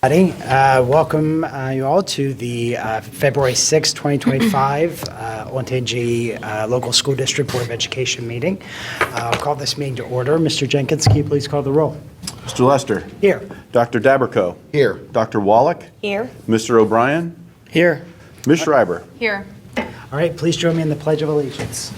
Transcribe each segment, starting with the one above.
Welcome you all to the February 6, 2025 Olentangy Local School District Board of Education meeting. I'll call this meeting to order. Mr. Jenkins, can you please call the roll? Mr. Lester. Here. Dr. Daberco. Here. Dr. Wallach. Here. Mr. O'Brien. Here. Ms. Schreiber. Here. All right, please join me in the Pledge of Allegiance.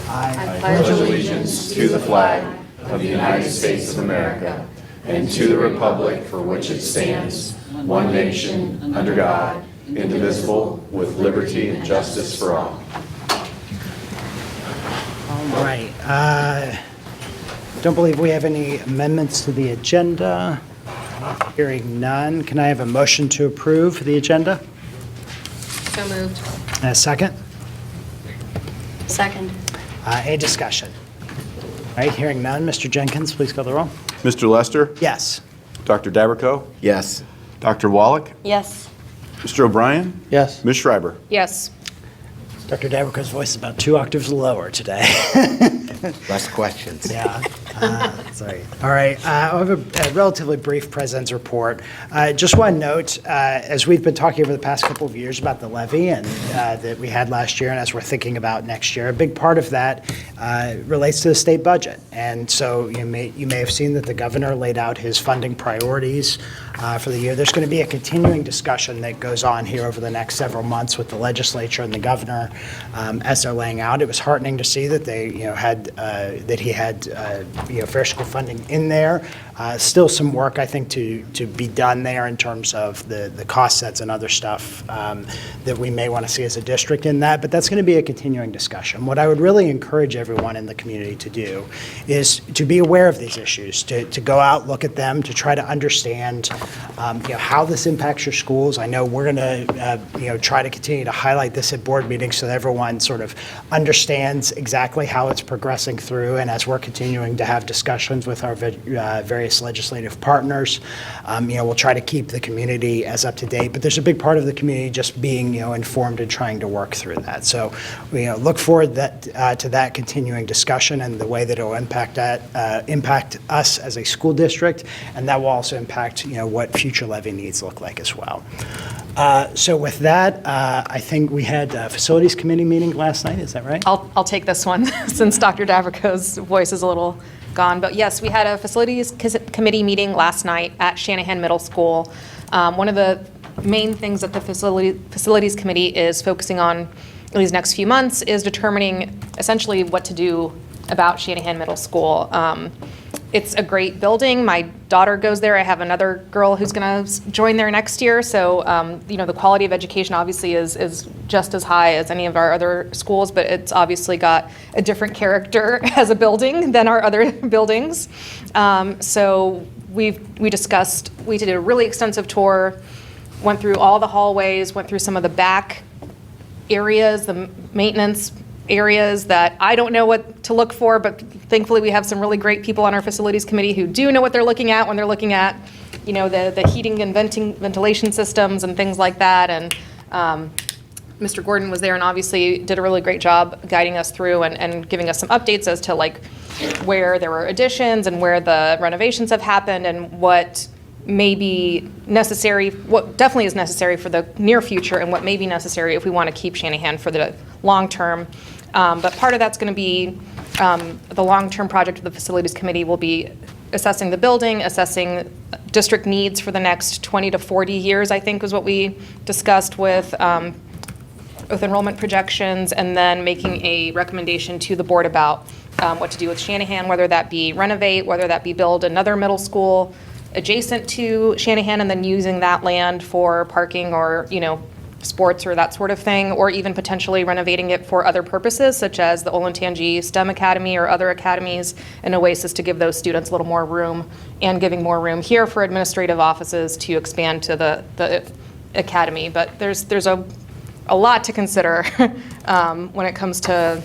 I pledge allegiance to the flag of the United States of America and to the republic for which it stands, one nation, under God, indivisible, with liberty and justice for all. All right. Don't believe we have any amendments to the agenda. Hearing none, can I have a motion to approve the agenda? So moved. And a second? Second. Any discussion? All right, hearing none. Mr. Jenkins, please call the roll. Mr. Lester. Yes. Dr. Daberco. Yes. Dr. Wallach. Yes. Mr. O'Brien. Yes. Ms. Schreiber. Yes. Dr. Daberco's voice is about 2 octaves lower today. Less questions. Yeah. Sorry. All right. I'll have a relatively brief president's report. Just one note, as we've been talking over the past couple of years about the levy and that we had last year, and as we're thinking about next year, a big part of that relates to the state budget. And so you may have seen that the governor laid out his funding priorities for the year. There's going to be a continuing discussion that goes on here over the next several months with the legislature and the governor as they're laying out. It was heartening to see that they, had that he had fair school funding in there. Still some work, I think, to be done there in terms of the cost sets and other stuff that we may want to see as a district in that, but that's going to be a continuing discussion. What I would really encourage everyone in the community to do is to be aware of these issues, to go out, look at them, to try to understand how this impacts your schools. I know we're going to try to continue to highlight this at board meetings so that everyone sort of understands exactly how it's progressing through, and as we're continuing to have discussions with our various legislative partners, we'll try to keep the community as up to date, but there's a big part of the community just being informed and trying to work through that. So we look forward to that continuing discussion and the way that it will impact us as a school district, and that will also impact what future levy needs look like as well. So with that, I think we had a facilities committee meeting last night. Is that right? I'll take this one since Dr. Daverco's voice is a little gone. But yes, we had a facilities committee meeting last night at Shanahan Middle School. One of the main things that the facilities committee is focusing on in these next few months is determining essentially what to do about Shanahan Middle School. It's a great building. My daughter goes there. I have another girl who's going to join there next year. So, the quality of education obviously is just as high as any of our other schools, but it's obviously got a different character as a building than our other buildings. So we did a really extensive tour, went through all the hallways, went through some of the back areas, the maintenance areas that I don't know what to look for, but thankfully we have some really great people on our facilities committee who do know what they're looking at when they're looking at, the heating and ventilation systems and things like that. And Mr. Gordon was there and obviously did a really great job guiding us through and giving us some updates as to where there were additions and where the renovations have happened and what may be necessary, what definitely is necessary for the near future and what may be necessary if we want to keep Shanahan for the long term. But part of that's going to be the long-term project of the facilities committee will be assessing the building, assessing district needs for the next 20 to 40 years, I think was what we discussed with enrollment projections, and then making a recommendation to the board about what to do with Shanahan, whether that be renovate, whether that be build another middle school adjacent to Shanahan and then using that land for parking or, sports or that sort of thing, or even potentially renovating it for other purposes, such as the Olentangy STEM Academy or other academies, and Oasis to give those students a little more room, and giving more room here for administrative offices to expand to the academy. But there's a lot to consider when it comes to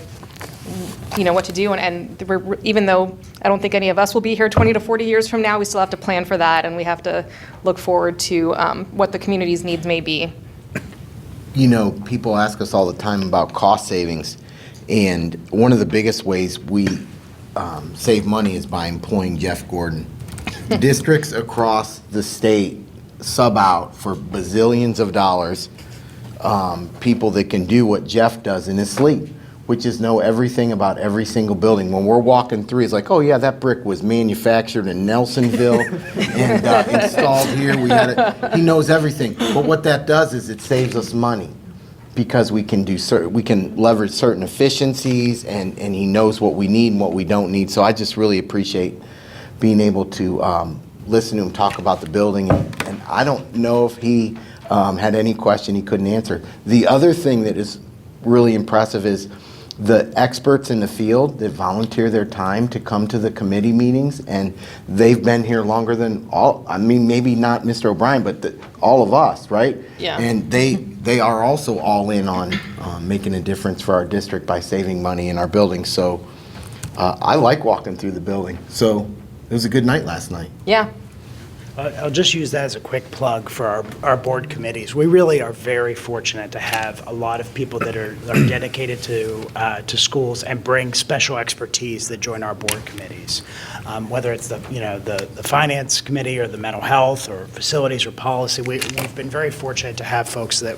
what to do, and even though I don't think any of us will be here 20 to 40 years from now, we still have to plan for that, and we have to look forward to what the community's needs may be. People ask us all the time about cost savings, and one of the biggest ways we save money is by employing Jeff Gordon. Districts across the state sub out for bazillions of dollars people that can do what Jeff does in his sleep, which is know everything about every single building. When we're walking through, it's like, oh yeah, that brick was manufactured in Nelsonville and installed here. He knows everything. But what that does is it saves us money because we can leverage certain efficiencies, and he knows what we need and what we don't need. So I just really appreciate being able to listen to him talk about the building. And I don't know if he had any question he couldn't answer. The other thing that is really impressive is the experts in the field that volunteer their time to come to the committee meetings, and they've been here longer than maybe not Mr. O'Brien, but all of us, right? Yeah. And they are also all in on making a difference for our district by saving money in our buildings. So I like walking through the building. So it was a good night last night. Yeah. I'll just use that as a quick plug for our board committees. We really are very fortunate to have a lot of people that are dedicated to schools and bring special expertise that join our board committees. Whether it's the finance committee or the mental health or facilities or policy, we've been very fortunate to have folks that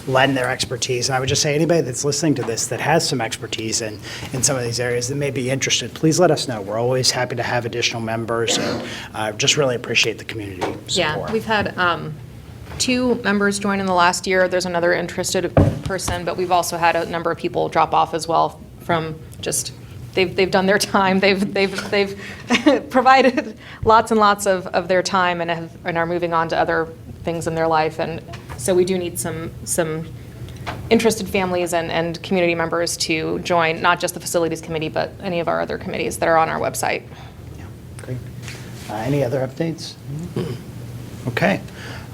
lend their expertise. And I would just say anybody that's listening to this that has some expertise in some of these areas that may be interested, please let us know. We're always happy to have additional members, and just really appreciate the community support. Yeah, we've had 2 members join in the last year. There's another interested person, but we've also had a number of people drop off as well from just, they've done their time. They've provided lots and lots of their time and are moving on to other things in their life. And so we do need some interested families and community members to join, not just the facilities committee, but any of our other committees that are on our website. Yeah, great. Any other updates? Okay.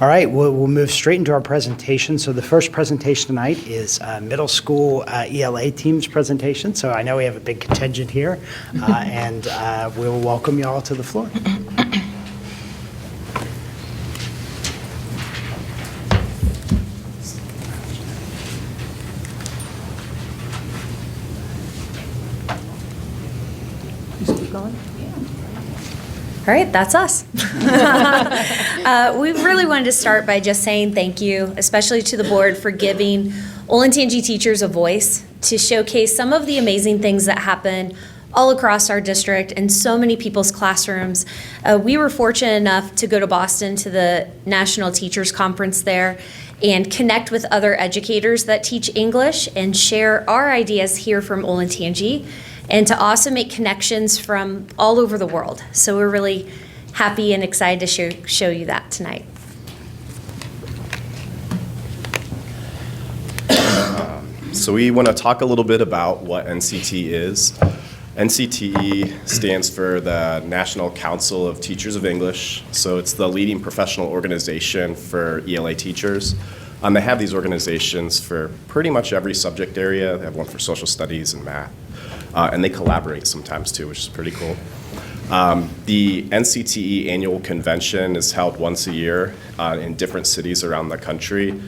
All right, we'll move straight into our presentation. So the first presentation tonight is middle school ELA team's presentation. So I know we have a big contingent here, and we'll welcome you all to the floor. All right, that's us. We really wanted to start by just saying thank you, especially to the board for giving Olentangy teachers a voice to showcase some of the amazing things that happen all across our district and so many people's classrooms. We were fortunate enough to go to Boston to the National Teachers Conference there and connect with other educators that teach English and share our ideas here from Olentangy, and to also make connections from all over the world. So we're really happy and excited to show you that tonight. So we want to talk a little bit about what NCT is. NCTE stands for the National Council of Teachers of English. So it's the leading professional organization for ELA teachers. They have these organizations for pretty much every subject area. They have one for social studies and math. And they collaborate sometimes too, which is pretty cool. The NCTE annual convention is held once a year in different cities around the country.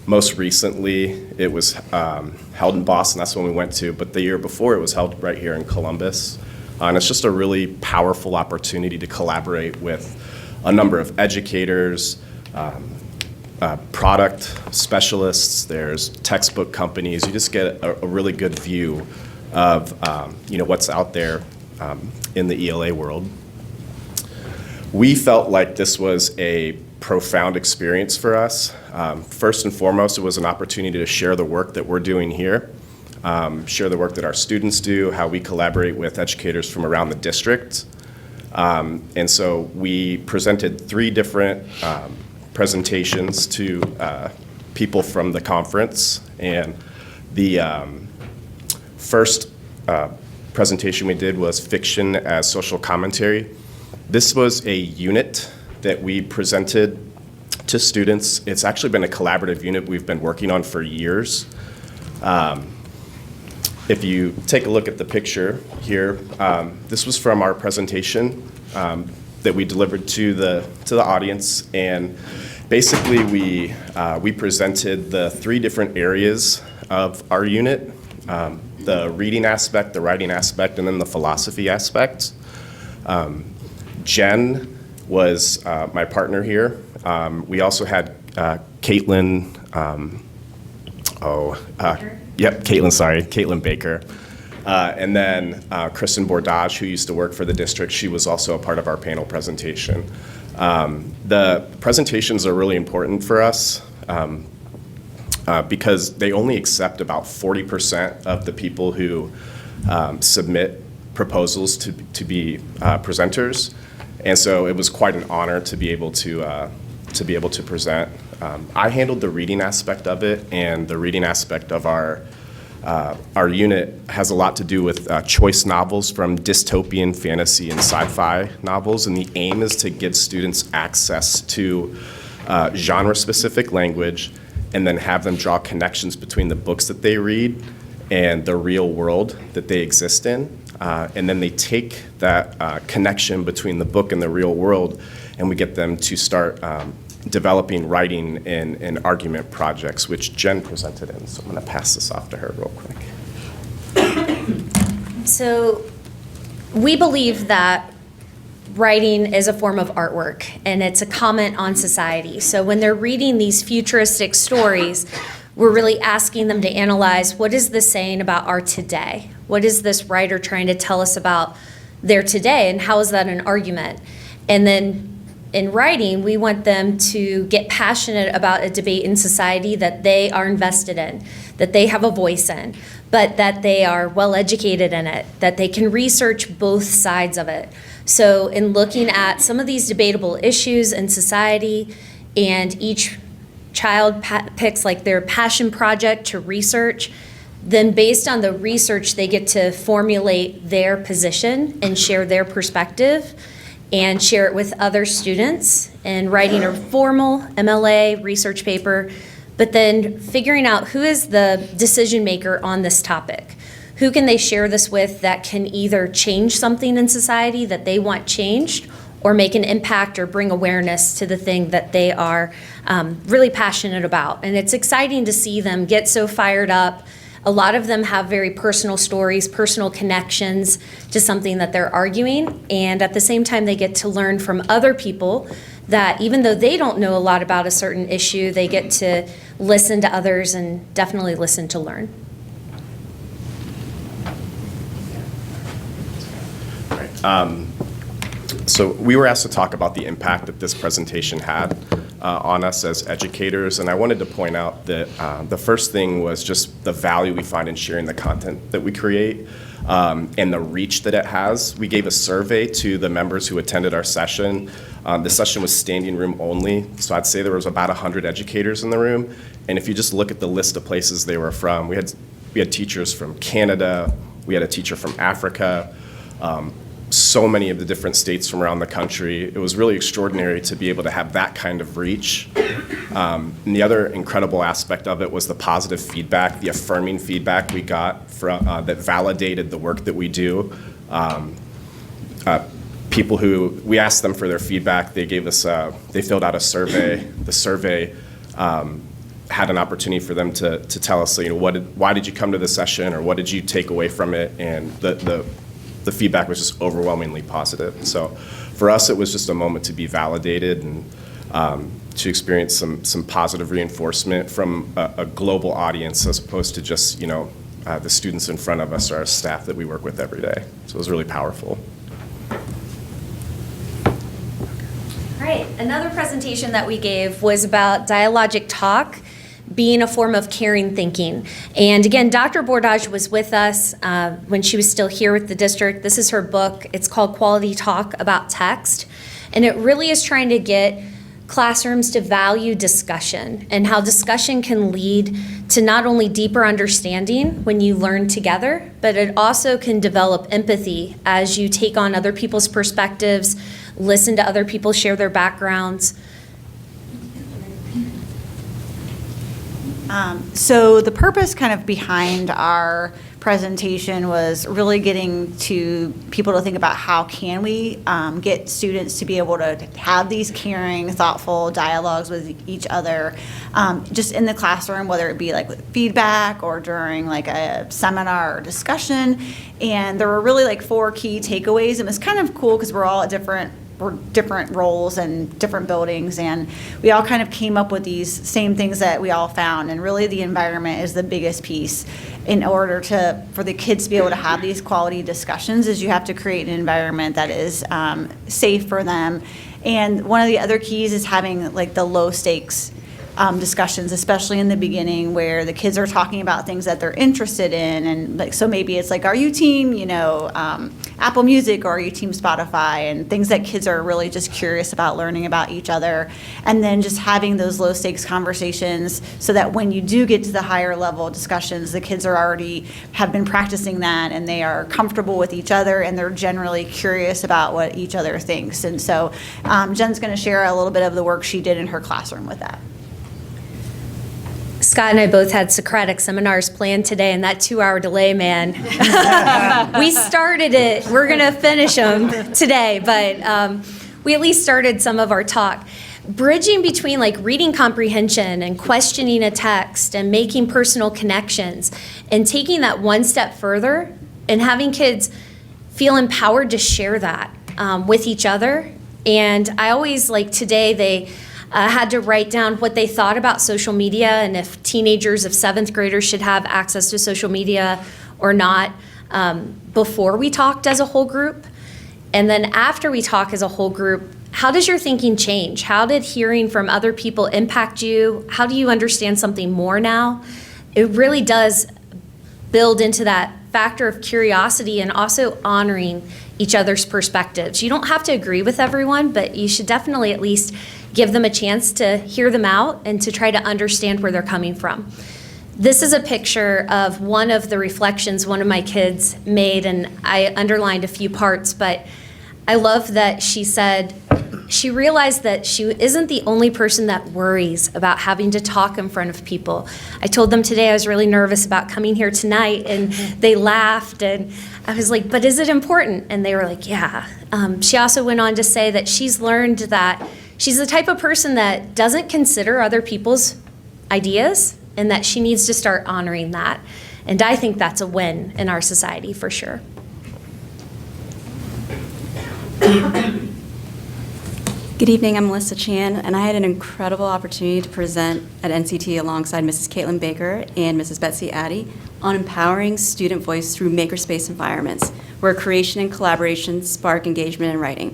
Most recently, it was held in Boston. That's when we went to. But the year before, it was held right here in Columbus. And it's just a really powerful opportunity to collaborate with a number of educators, product specialists. There's textbook companies. You just get a really good view of what's out there in the ELA world. We felt like this was a profound experience for us. First and foremost, it was an opportunity to share the work that we're doing here, share the work that our students do, how we collaborate with educators from around the district. And so we presented 3 different presentations to people from the conference. And the first presentation we did was Fiction as Social Commentary. This was a unit that we presented to students. It's actually been a collaborative unit we've been working on for years. If you take a look at the picture here, this was from our presentation that we delivered to the audience. And basically we presented the 3 different areas of our unit. The reading aspect, the writing aspect, and then the philosophy aspect. Jen was my partner here. We also had Caitlin, Caitlin Baker. And then Kristen Bordage, who used to work for the district, she was also a part of our panel presentation. The presentations are really important for us because they only accept about 40% of the people who submit proposals to be presenters. And so it was quite an honor to be able to present. I handled the reading aspect of it, and the reading aspect of our unit has a lot to do with choice novels from dystopian, fantasy, and sci-fi novels, and the aim is to give students access to genre-specific language and then have them draw connections between the books that they read and the real world that they exist in. And then they take that connection between the book and the real world, and we get them to start developing writing and argument projects, which Jen presented in. So I'm going to pass this off to her real quick. So we believe that writing is a form of artwork, and it's a comment on society. So when they're reading these futuristic stories, we're really asking them to analyze, what is this saying about our today? What is this writer trying to tell us about their today, and how is that an argument? And then in writing, we want them to get passionate about a debate in society that they are invested in, that they have a voice in, but that they are well educated in it, that they can research both sides of it. So in looking at some of these debatable issues in society, and each child picks like their passion project to research, then based on the research, they get to formulate their position and share their perspective and share it with other students, and writing a formal MLA research paper, but then figuring out who is the decision maker on this topic. Who can they share this with that can either change something in society that they want changed, or make an impact or bring awareness to the thing that they are really passionate about. And it's exciting to see them get so fired up. A lot of them have very personal stories, personal connections to something that they're arguing, and at the same time they get to learn from other people that even though they don't know a lot about a certain issue, they get to listen to others and definitely listen to learn. So we were asked to talk about the impact that this presentation had on us as educators, and I wanted to point out that the first thing was just the value we find in sharing the content that we create and the reach that it has. We gave a survey to the members who attended our session. The session was standing room only, so I'd say there was about 100 educators in the room, and if you just look at the list of places they were from, we had teachers from Canada, we had a teacher from Africa, so many of the different states from around the country. It was really extraordinary to be able to have that kind of reach. And the other incredible aspect of it was the positive feedback, the affirming feedback we got from, that validated the work that we do. People who, we asked them for their feedback, they gave us, they filled out a survey. The survey had an opportunity for them to tell us, why did you come to the session, or what did you take away from it? And the feedback was just overwhelmingly positive. So for us, it was just a moment to be validated and to experience some positive reinforcement from a global audience, as opposed to just the students in front of us or our staff that we work with every day. So it was really powerful. All right, another presentation that we gave was about dialogic talk being a form of caring thinking. And again, Dr. Bordage was with us when she was still here with the district. This is her book. It's called Quality Talk About Text. And it really is trying to get classrooms to value discussion and how discussion can lead to not only deeper understanding when you learn together, but it also can develop empathy as you take on other people's perspectives, listen to other people share their backgrounds. So the purpose kind of behind our presentation was really getting to people to think about how can we get students to be able to have these caring, thoughtful dialogues with each other just in the classroom, whether it be like with feedback or during like a seminar or discussion. And there were really like 4 key takeaways. It was kind of cool because we're all at different were different roles and different buildings, and we all kind of came up with these same things that we all found. And really, the environment is the biggest piece in order for the kids to be able to have these quality discussions. Is you have to create an environment that is safe for them. And one of the other keys is having like the low stakes discussions, especially in the beginning, where the kids are talking about things that they're interested in. And like, so maybe it's like, are you team, Apple Music, or are you team Spotify, and things that kids are really just curious about learning about each other. And then just having those low stakes conversations so that when you do get to the higher level discussions, the kids have been practicing that, and they are comfortable with each other, and they're generally curious about what each other thinks. And so Jen's going to share a little bit of the work she did in her classroom with that. Scott and I both had Socratic seminars planned today, and that 2-hour delay, man. We started it. We're going to finish them today, but we at least started some of our talk. Bridging between like reading comprehension and questioning a text and making personal connections, and taking that one step further and having kids feel empowered to share that with each other. And I always, like today, they had to write down what they thought about social media and if teenagers of 7th graders should have access to social media or not before we talked as a whole group. And then after we talk as a whole group, how does your thinking change? How did hearing from other people impact you? How do you understand something more now? It really does build into that factor of curiosity and also honoring each other's perspectives. You don't have to agree with everyone, but you should definitely at least give them a chance to hear them out and to try to understand where they're coming from. This is a picture of one of the reflections one of my kids made, and I underlined a few parts, but I love that she said she realized that she isn't the only person that worries about having to talk in front of people. I told them today I was really nervous about coming here tonight, and they laughed, and I was like, but is it important? And they were like, yeah. She also went on to say that she's learned that she's the type of person that doesn't consider other people's ideas, and that she needs to start honoring that. And I think that's a win in our society for sure. Good evening, I'm Melissa Chan, and I had an incredible opportunity to present at NCT alongside Mrs. Caitlin Baker and Mrs. Betsy Addy on empowering student voice through makerspace environments, where creation and collaboration spark engagement in writing.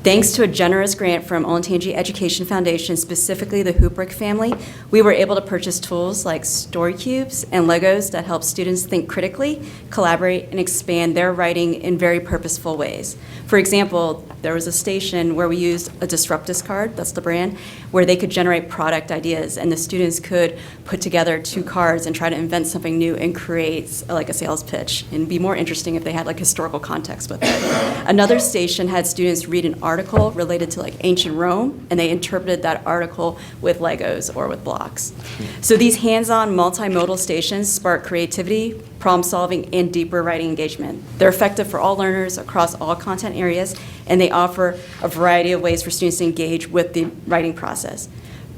Thanks to a generous grant from Olentangy Education Foundation, specifically the Hooprick family, we were able to purchase tools like story cubes and Legos that help students think critically, collaborate, and expand their writing in very purposeful ways. For example, there was a station where we used a Disruptus card, that's the brand, where they could generate product ideas, and the students could put together 2 cards and try to invent something new and create like a sales pitch, and be more interesting if they had like historical context with it. Another station had students read an article related to like ancient Rome, and they interpreted that article with Legos or with blocks. So these hands-on multimodal stations spark creativity, problem solving, and deeper writing engagement. They're effective for all learners across all content areas, and they offer a variety of ways for students to engage with the writing process.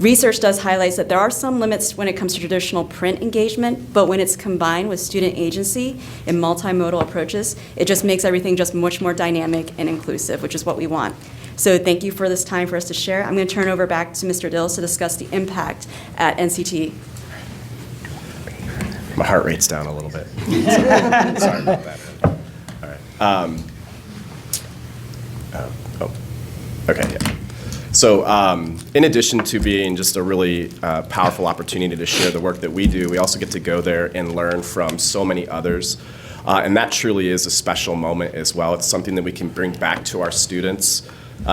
Research does highlight that there are some limits when it comes to traditional print engagement, but when it's combined with student agency and multimodal approaches, it just makes everything just much more dynamic and inclusive, which is what we want. So thank you for this time for us to share. I'm going to turn over back to Mr. Dills to discuss the impact at NCT. My heart rate's down a little bit. Sorry about that. All right. Okay, yeah. So in addition to being just a really powerful opportunity to share the work that we do, we also get to go there and learn from so many others. And that truly is a special moment as well. It's something that we can bring back to our students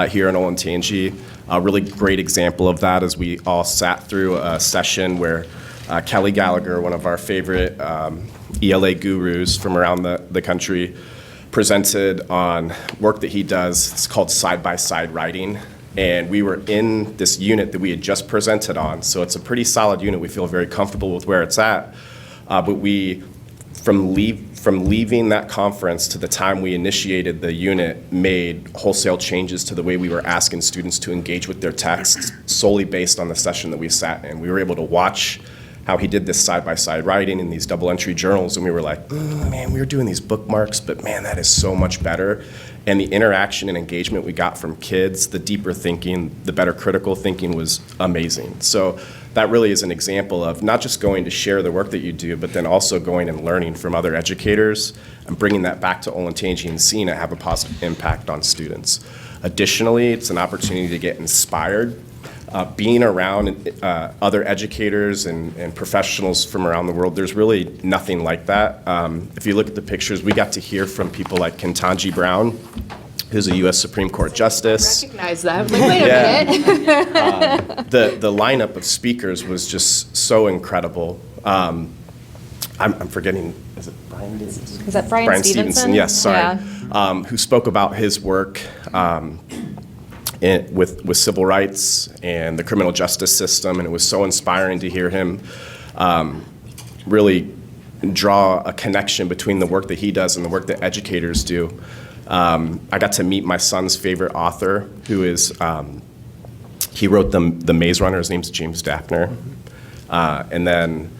here in Olentangy. A really great example of that is we all sat through a session where Kelly Gallagher, one of our favorite ELA gurus from around the country, presented on work that he does. It's called side-by-side writing. And we were in this unit that we had just presented on. So it's a pretty solid unit. We feel very comfortable with where it's at. But we, from leaving that conference to the time we initiated the unit, made wholesale changes to the way we were asking students to engage with their texts solely based on the session that we sat in. We were able to watch how he did this side-by-side writing in these double-entry journals, and we were like, man, we were doing these bookmarks, but man, that is so much better. And the interaction and engagement we got from kids, the deeper thinking, the better critical thinking was amazing. So that really is an example of not just going to share the work that you do, but then also going and learning from other educators and bringing that back to Olentangy and seeing it have a positive impact on students. Additionally, it's an opportunity to get inspired. Being around other educators and professionals from around the world, there's really nothing like that. If you look at the pictures, we got to hear from people like Olentangy Brown, who's a U.S. Supreme Court Justice. Recognize that. Like, wait a minute. The lineup of speakers was just so incredible. I'm forgetting, is it Brian? Is that Brian Stevenson? Yes, sorry. Yeah. Who spoke about his work with civil rights and the criminal justice system, and it was so inspiring to hear him really draw a connection between the work that he does and the work that educators do. I got to meet my son's favorite author, who is, he wrote the Maze Runner. His name's James Daphner. And then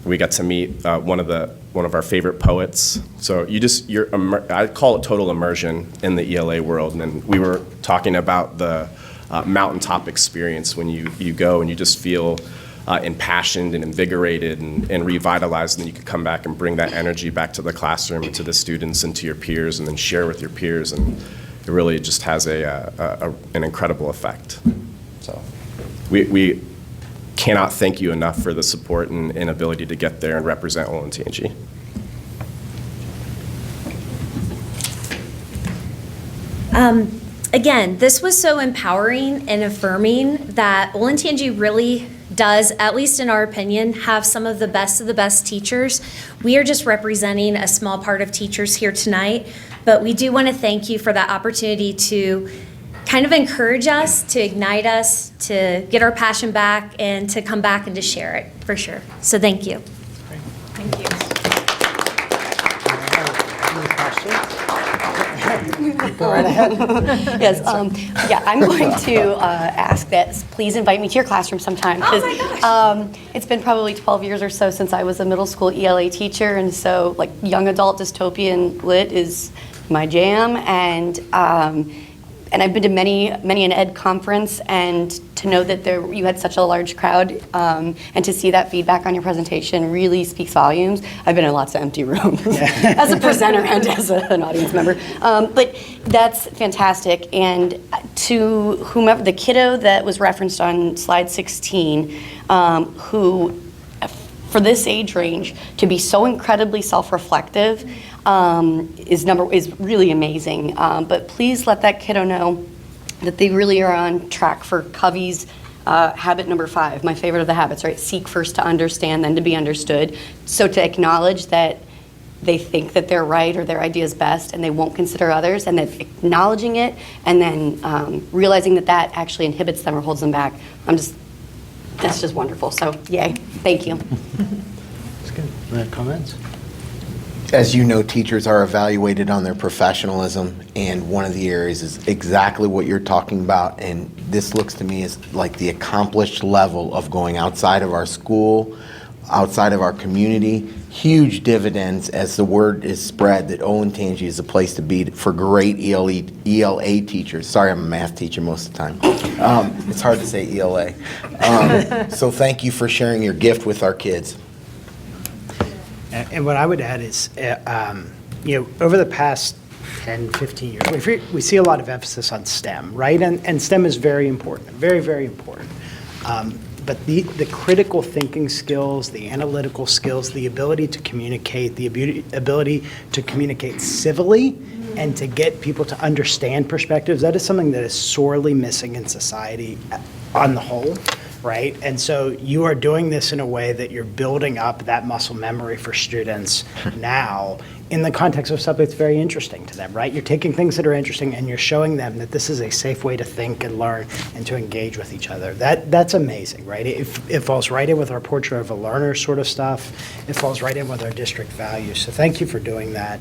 we got to meet one of our favorite poets. So I call it total immersion in the ELA world. And then we were talking about the mountaintop experience when you go and you just feel impassioned and invigorated and revitalized, and then you could come back and bring that energy back to the classroom and to the students and to your peers, and then share with your peers, and it really just has an incredible effect. So we cannot thank you enough for the support and ability to get there and represent Olentangy. Again, this was so empowering and affirming that Olentangy really does, at least in our opinion, have some of the best teachers. We are just representing a small part of teachers here tonight, but we do want to thank you for that opportunity to kind of encourage us, to ignite us, to get our passion back, and to come back and to share it, for sure. So thank you. Thank you. Any questions? Go right ahead. Yes, yeah, I'm going to ask that please invite me to your classroom sometime. Oh my gosh. It's been probably 12 years or so since I was a middle school ELA teacher, and so like young adult dystopian lit is my jam, and I've been to many an ed conference, and to know that you had such a large crowd, and to see that feedback on your presentation really speaks volumes. I've been in lots of empty rooms as a presenter and as an audience member, but that's fantastic. And to whomever, the kiddo that was referenced on slide 16, who for this age range to be so incredibly self-reflective is really amazing. But please let that kiddo know that they really are on track for Covey's habit number 5, my favorite of the habits, right? Seek first to understand, then to be understood. So to acknowledge that they think that they're right or their idea is best and they won't consider others, and then acknowledging it and then realizing that that actually inhibits them or holds them back. That's just wonderful. So yay, thank you. That's good. Comments? As you know, teachers are evaluated on their professionalism, and one of the areas is exactly what you're talking about, and this looks to me as like the accomplished level of going outside of our school, outside of our community. Huge dividends as the word is spread that Olentangy is a place to be for great ELA teachers. Sorry, I'm a math teacher most of the time. It's hard to say ELA. So thank you for sharing your gift with our kids. And what I would add is, over the past 10, 15 years, we see a lot of emphasis on STEM, right? And STEM is very important, very, very important. But the critical thinking skills, the analytical skills, the ability to communicate, the ability to communicate civilly and to get people to understand perspectives, that is something that is sorely missing in society on the whole. Right? And so you are doing this in a way that you're building up that muscle memory for students now in the context of something that's very interesting to them, right? You're taking things that are interesting and you're showing them that this is a safe way to think and learn and to engage with each other. That's amazing, right? It falls right in with our portrait of a learner sort of stuff. It falls right in with our district values. So thank you for doing that.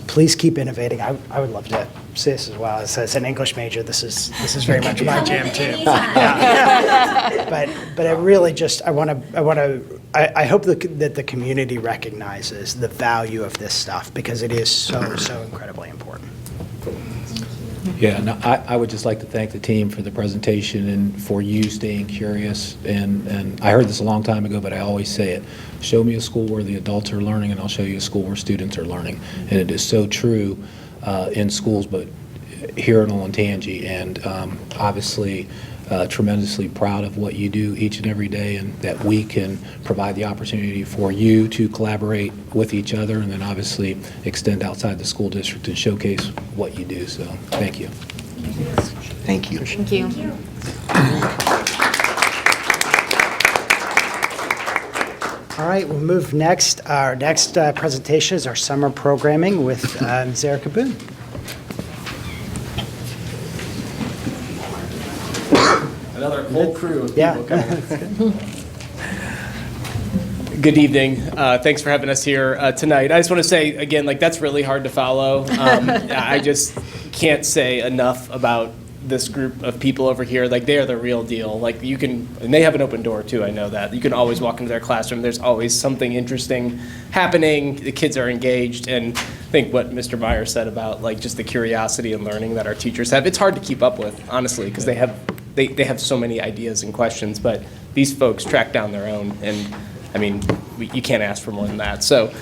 Please keep innovating. I would love to see this as well. As an English major, this is very much my jam too. Yeah. But I really just I want to I hope that the community recognizes the value of this stuff because it is so incredibly important. Yeah, no, I would just like to thank the team for the presentation and for you staying curious. And I heard this a long time ago, but I always say it. Show me a school where the adults are learning, and I'll show you a school where students are learning. And it is so true in schools, but here in Olentangy. And obviously, tremendously proud of what you do each and every day, and that we can provide the opportunity for you to collaborate with each other, and then obviously extend outside the school district and showcase what you do. So thank you. Thank you. Thank you. All right, we'll move next. Our next presentation is our summer programming with Ms. Erica Boone. Another whole crew of people Yeah. coming. Good evening. Thanks for having us here tonight. I just want to say, again, like, that's really hard to follow. I just can't say enough about this group of people over here. Like, they are the real deal. Like, you can, and they have an open door too, I know that. You can always walk into their classroom. There's always something interesting happening. The kids are engaged, and I think what Mr. Meyer said about, like, just the curiosity and learning that our teachers have, it's hard to keep up with, honestly, because they have so many ideas and questions, but these folks track down their own, and I mean, you can't ask for more than that. So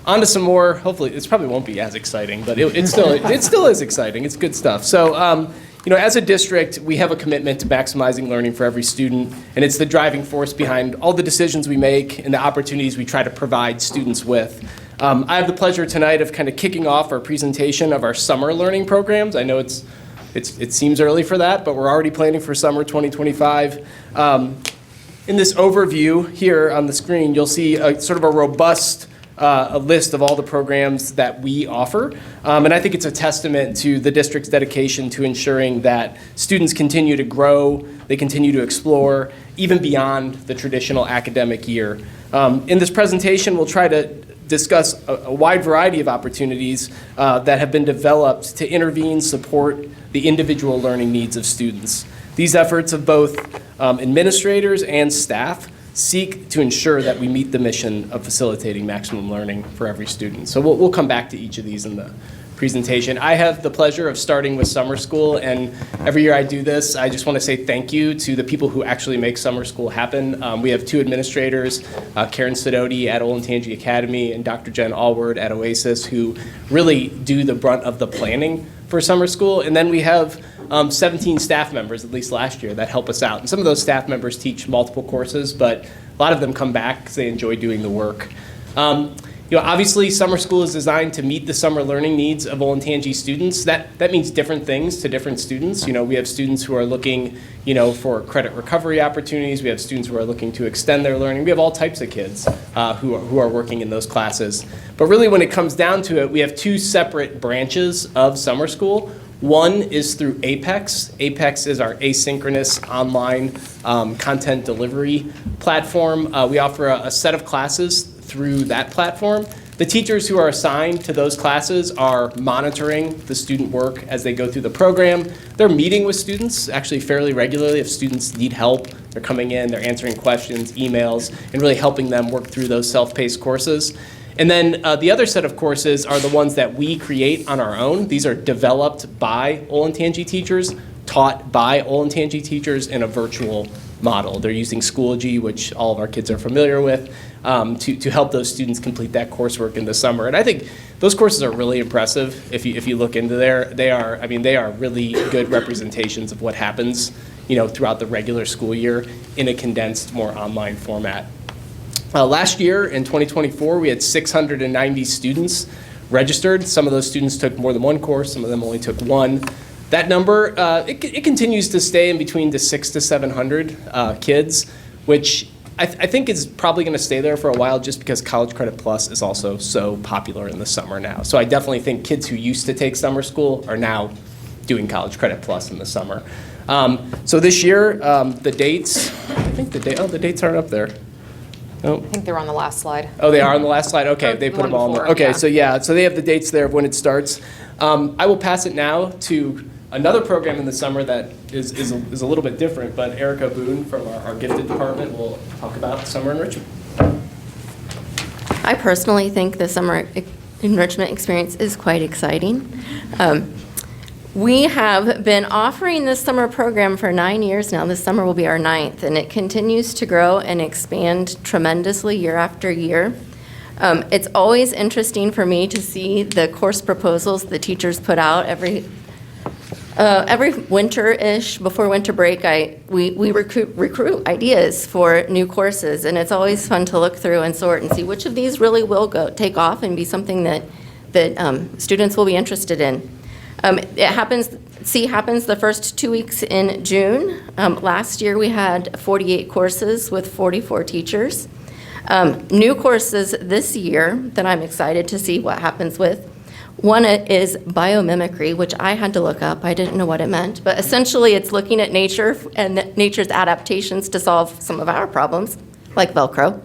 on to some more, hopefully, it probably won't be as exciting, but it still is exciting. It's good stuff. So, you know, as a district, we have a commitment to maximizing learning for every student, and it's the driving force behind all the decisions we make and the opportunities we try to provide students with. I have the pleasure tonight of kind of kicking off our presentation of our summer learning programs. I know it seems early for that, but we're already planning for summer 2025. In this overview here on the screen, you'll see sort of a robust a list of all the programs that we offer. And I think it's a testament to the district's dedication to ensuring that students continue to grow, they continue to explore, even beyond the traditional academic year. In this presentation, we'll try to discuss a wide variety of opportunities that have been developed to intervene, support the individual learning needs of students. These efforts of both administrators and staff seek to ensure that we meet the mission of facilitating maximum learning for every student. So we'll come back to each of these in the presentation. I have the pleasure of starting with summer school, and every year I do this, I just want to say thank you to the people who actually make summer school happen. We have two administrators, Karen Sidoti at Olentangy Academy and Dr. Jen Allward at Oasis, who really do the brunt of the planning for summer school. And then we have 17 staff members, at least last year, that help us out. And some of those staff members teach multiple courses, but a lot of them come back because they enjoy doing the work. You know, obviously, summer school is designed to meet the summer learning needs of Olentangy students. That means different things to different students. You know, we have students who are looking, you know, for credit recovery opportunities. We have students who are looking to extend their learning. We have all types of kids who are working in those classes. But really, when it comes down to it, we have two separate branches of summer school. One is through Apex. Apex is our asynchronous online content delivery platform. We offer a set of classes through that platform. The teachers who are assigned to those classes are monitoring the student work as they go through the program. They're meeting with students actually fairly regularly. If students need help, they're coming in, they're answering questions, emails, and really helping them work through those self-paced courses. And then the other set of courses are the ones that we create on our own. These are developed by Olentangy teachers, taught by Olentangy teachers in a virtual model. They're using Schoology, which all of our kids are familiar with, to help those students complete that coursework in the summer. And I think those courses are really impressive. If you look into there, they are really good representations of what happens, you know, throughout the regular school year in a condensed, more online format. Last year, in 2024, we had 690 students registered. Some of those students took more than one course, some of them only took one. That number, it continues to stay in between the 600 to 700 kids, which I think is probably going to stay there for a while just because College Credit Plus is also so popular in the summer now. So I definitely think kids who used to take summer school are now doing College Credit Plus in the summer. So this year, the dates, the dates aren't up there. Oh. I think they're on the last slide. Oh, they are on the last slide? Okay, they put them all on there. Okay, yeah. so they have the dates there of when it starts. I will pass it now to another program in the summer that is a little bit different, but Erica Boone from our gifted department will talk about summer enrichment. I personally think the summer enrichment experience is quite exciting. We have been offering this summer program for 9 years now. This summer will be our 9th, and it continues to grow and expand tremendously year after year. It's always interesting for me to see the course proposals the teachers put out every winter-ish, before winter break. We recruit ideas for new courses, and it's always fun to look through and sort and see which of these really will take off and be something that students will be interested in. It happens the first 2 weeks in June. Last year, we had 48 courses with 44 teachers. New courses this year that I'm excited to see what happens with. One is biomimicry, which I had to look up. I didn't know what it meant. But essentially, it's looking at nature and nature's adaptations to solve some of our problems, like Velcro.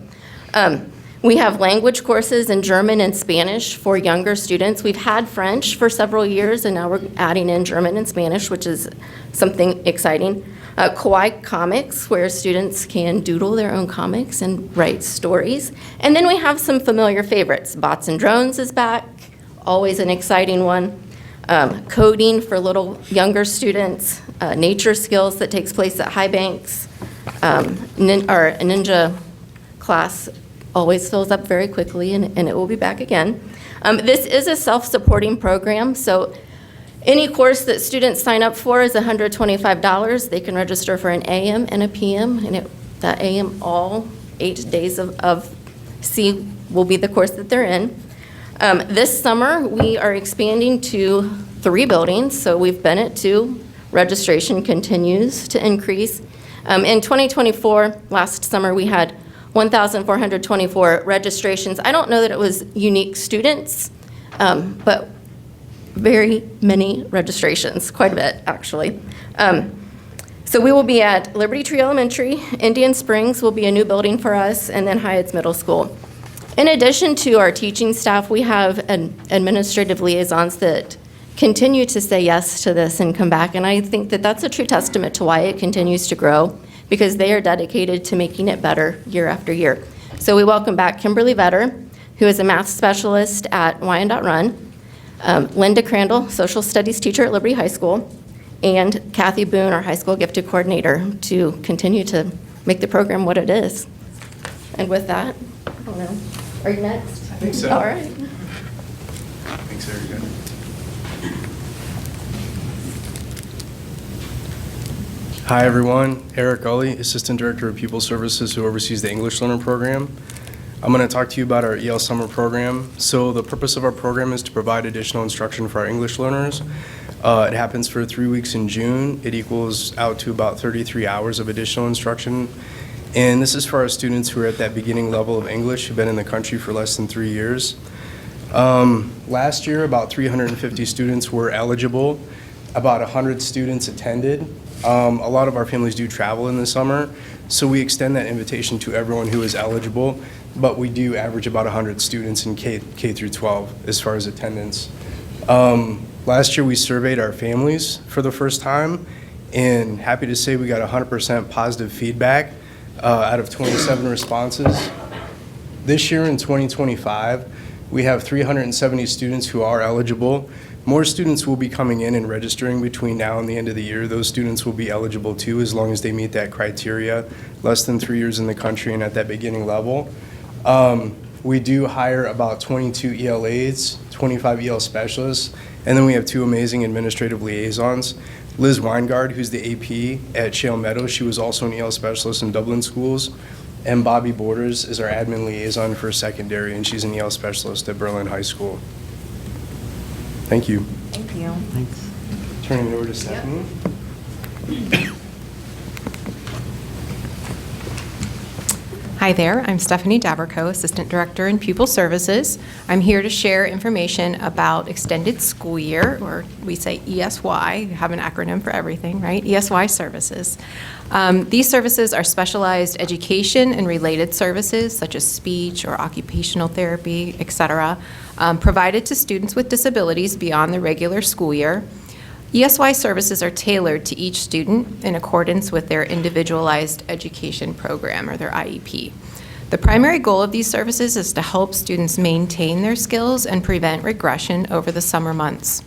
We have language courses in German and Spanish for younger students. We've had French for several years, and now we're adding in German and Spanish, which is something exciting. Kawaii comics, where students can doodle their own comics and write stories. And then we have some familiar favorites. Bots and Drones is back, always an exciting one. Coding for little younger students. Nature skills that takes place at High Banks. Our ninja class always fills up very quickly, and it will be back again. This is a self-supporting program, so any course that students sign up for is $125. They can register for an AM and a PM, and that AM, all 8 days of C will be the course that they're in. This summer, we are expanding to 3 buildings, so we've been at 2. Registration continues to increase. In 2024, last summer, we had 1,424 registrations. I don't know that it was unique students, but very many registrations, quite a bit, actually. So we will be at Liberty Tree Elementary, Indian Springs will be a new building for us, and then Hyatt's Middle School. In addition to our teaching staff, we have administrative liaisons that continue to say yes to this and come back, and I think that that's a true testament to why it continues to grow, because they are dedicated to making it better year after year. So we welcome back Kimberly Vetter, who is a math specialist at Wyandotte Run, Linda Crandall, social studies teacher at Liberty High School, and Kathy Boone, our high school gifted coordinator, to continue to make the program what it is. And with that, I don't know, are you next? I think so. All right. Thanks, Erica. Hi, everyone. Eric Gully, Assistant Director of Pupil Services, who oversees the English Learner Program. I'm going to talk to you about our EL Summer Program. So the purpose of our program is to provide additional instruction for our English learners. It happens for 3 weeks in June. It equals out to about 33 hours of additional instruction. And this is for our students who are at that beginning level of English, who've been in the country for less than 3 years. Last year, about 350 students were eligible. About 100 students attended. A lot of our families do travel in the summer, so we extend that invitation to everyone who is eligible, but we do average about 100 students in K through 12 as far as attendance. Last year we surveyed our families for the first time, and happy to say we got 100% positive feedback out of 27 responses. This year in 2025, we have 370 students who are eligible. More students will be coming in and registering between now and the end of the year. Those students will be eligible too, as long as they meet that criteria, less than 3 years in the country and at that beginning level. We do hire about 22 ELAs, 25 EL specialists, and then we have 2 amazing administrative liaisons. Liz Weingard, who's the AP at Shale Meadows, she was also an EL specialist in Dublin schools. And Bobby Borders is our admin liaison for secondary, and she's an EL specialist at Berlin High School. Thank you. Thank you. Thanks. Turning it over to Stephanie. Hi there, I'm Stephanie Daberco, Assistant Director in Pupil Services. I'm here to share information about extended school year, or we say ESY, we have an acronym for everything, right? ESY services. These services are specialized education and related services such as speech or occupational therapy, et cetera, provided to students with disabilities beyond the regular school year. ESY services are tailored to each student in accordance with their individualized education program or their IEP. The primary goal of these services is to help students maintain their skills and prevent regression over the summer months.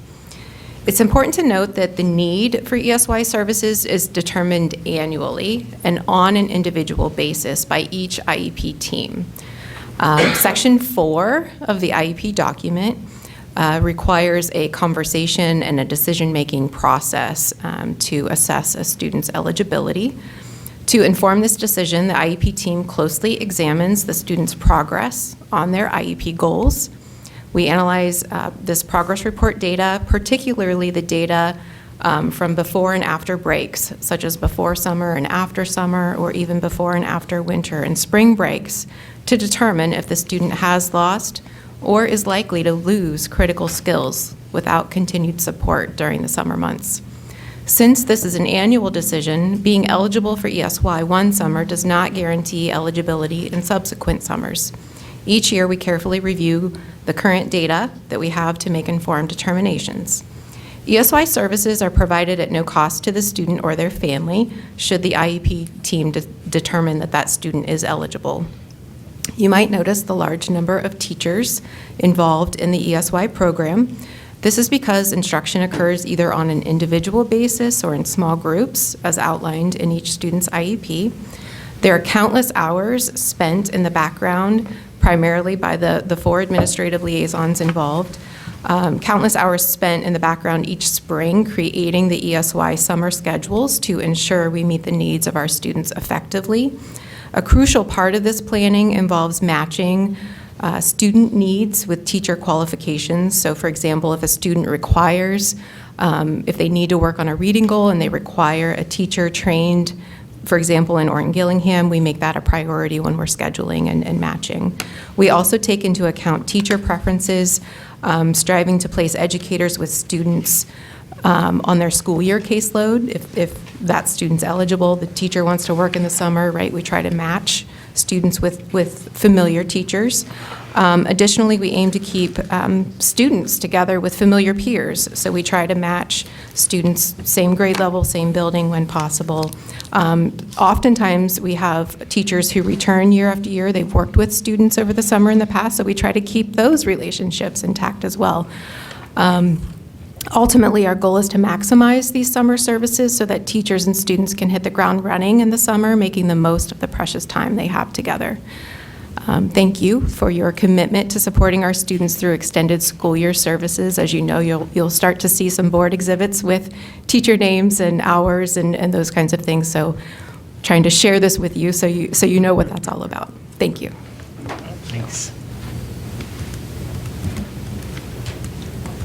It's important to note that the need for ESY services is determined annually and on an individual basis by each IEP team. Section 4 of the IEP document requires a conversation and a decision-making process to assess a student's eligibility. To inform this decision, the IEP team closely examines the student's progress on their IEP goals. We analyze this progress report data, particularly the data from before and after breaks, such as before summer and after summer, or even before and after winter and spring breaks, to determine if the student has lost or is likely to lose critical skills without continued support during the summer months. Since this is an annual decision, being eligible for ESY one summer does not guarantee eligibility in subsequent summers. Each year, we carefully review the current data that we have to make informed determinations. ESY services are provided at no cost to the student or their family should the IEP team determine that that student is eligible. You might notice the large number of teachers involved in the ESY program. This is because instruction occurs either on an individual basis or in small groups, as outlined in each student's IEP. There are countless hours spent in the background, primarily by the 4 administrative liaisons involved, countless hours spent in the background each spring creating the ESY summer schedules to ensure we meet the needs of our students effectively. A crucial part of this planning involves matching student needs with teacher qualifications. So for example, if a student requires, if they need to work on a reading goal and they require a teacher trained, for example, in Orton-Gillingham, we make that a priority when we're scheduling and matching. We also take into account teacher preferences, striving to place educators with students on their school year caseload. If that student's eligible, the teacher wants to work in the summer, right? We try to match students with familiar teachers. Additionally, we aim to keep students together with familiar peers. So we try to match students, same grade level, same building when possible. Oftentimes, we have teachers who return year after year. They've worked with students over the summer in the past, so we try to keep those relationships intact as well. Ultimately, our goal is to maximize these summer services so that teachers and students can hit the ground running in the summer, making the most of the precious time they have together. Thank you for your commitment to supporting our students through extended school year services. As you know, you'll start to see some board exhibits with teacher names and hours and those kinds of things. So trying to share this with you so you know what that's all about. Thank you. Thanks.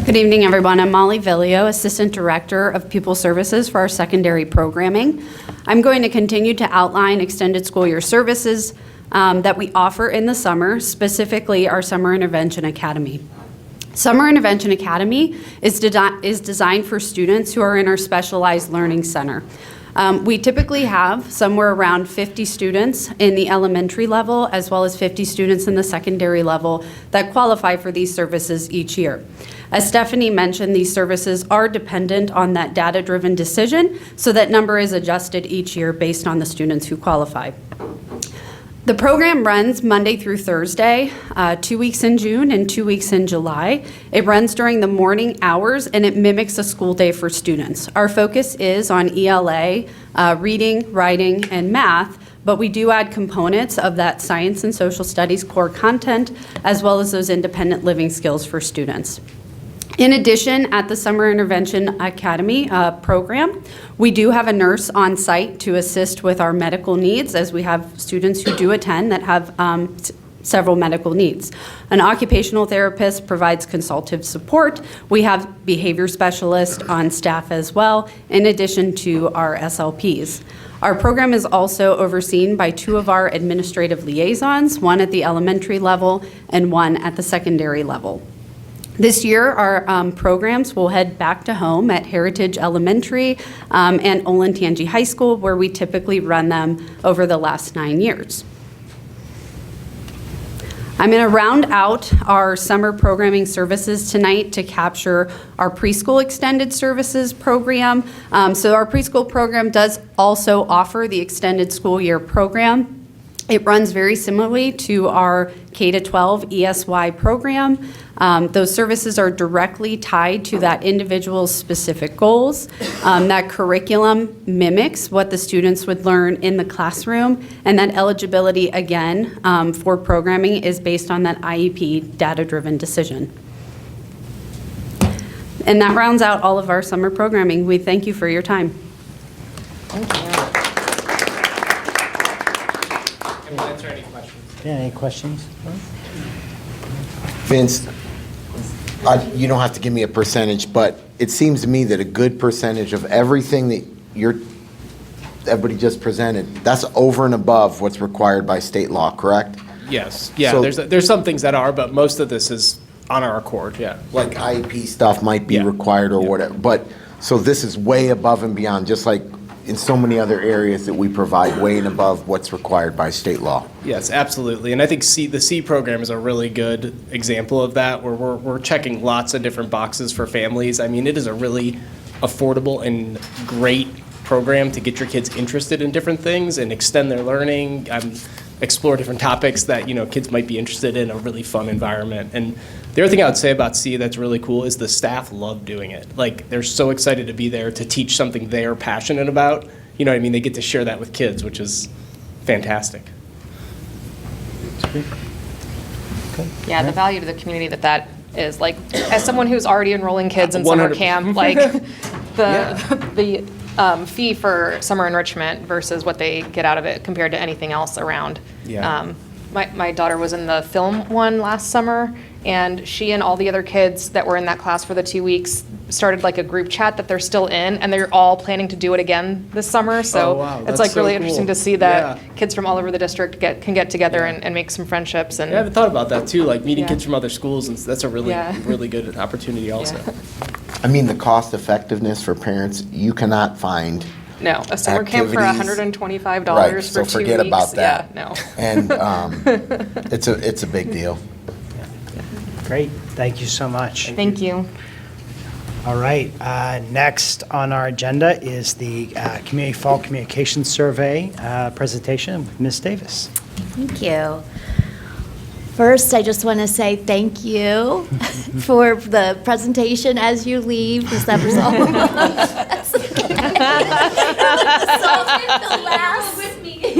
Good evening, everyone. I'm Molly Villio, Assistant Director of Pupil Services for our secondary programming. I'm going to continue to outline extended school year services that we offer in the summer, specifically our Summer Intervention Academy. Summer Intervention Academy is designed for students who are in our Specialized Learning Center. We typically have somewhere around 50 students in the elementary level as well as 50 students in the secondary level that qualify for these services each year. As Stephanie mentioned, these services are dependent on that data-driven decision, so that number is adjusted each year based on the students who qualify. The program runs Monday through Thursday, 2 weeks in June and 2 weeks in July. It runs during the morning hours and it mimics a school day for students. Our focus is on ELA, reading, writing, and math, but we do add components of that science and social studies core content, as well as those independent living skills for students. In addition, at the Summer Intervention Academy program, we do have a nurse on site to assist with our medical needs, as we have students who do attend that have several medical needs. An occupational therapist provides consultative support. We have behavior specialists on staff as well, in addition to our SLPs. Our program is also overseen by 2 of our administrative liaisons, one at the elementary level and one at the secondary level. This year, our programs will head back to home at Heritage Elementary and Olentangy High School, where we typically run them over the last 9 years. I'm going to round out our summer programming services tonight to capture our preschool extended services program. So our preschool program does also offer the extended school year program. It runs very similarly to our K-12 ESY program. Those services are directly tied to that individual's specific goals. That curriculum mimics what the students would learn in the classroom, and that eligibility, again, for programming is based on that IEP data-driven decision. And that rounds out all of our summer programming. We thank you for your time. Thank you. And we'll answer any questions. Yeah, any questions? Vince, you don't have to give me a percentage, but it seems to me that a good percentage of everything that everybody just presented, that's over and above what's required by state law, correct? Yes, yeah, So- there's some things that are, but most of this is on our accord, yeah. Like IEP stuff might be Yeah. required or whatever, but, so this is way above and beyond, just like in so many other areas that we provide, way and above what's required by state law. Yes, absolutely. And I think the C program is a really good example of that, where we're checking lots of different boxes for families. I mean, it is a really affordable and great program to get your kids interested in different things and extend their learning, explore different topics that, kids might be interested in, a really fun environment. And the other thing I would say about C that's really cool is the staff love doing it. Like, they're so excited to be there to teach something they're passionate about. You know what I mean? They get to share that with kids, which is fantastic. Yeah, the value to the community that is, like, as someone who's already enrolling kids in summer 100%. camp, like, the fee for summer enrichment versus what they get out of it compared to anything else around. Yeah. My daughter was in the film one last summer, and she and all the other kids that were in that class for the 2 weeks started like a group chat that they're still in, and they're all planning to do it again this summer. So Oh, wow, it's that's like so really cool. interesting to see that Yeah. kids from all over the district can get together and make some friendships. And I haven't thought about that too, like meeting Yeah. kids from other schools, and that's a really, Yeah. really good opportunity also. Yeah. I mean, the cost effectiveness for parents, you cannot find. No, a summer camp for Activities. $125 Right, for so 2 forget weeks. about that. Yeah, no. And it's a big deal. Great, thank you so much. Thank you. All right, next on our agenda is the Community Fall Communications Survey presentation with Ms. Davis. Thank you. First, I just want to say thank you for the presentation as you leave, December.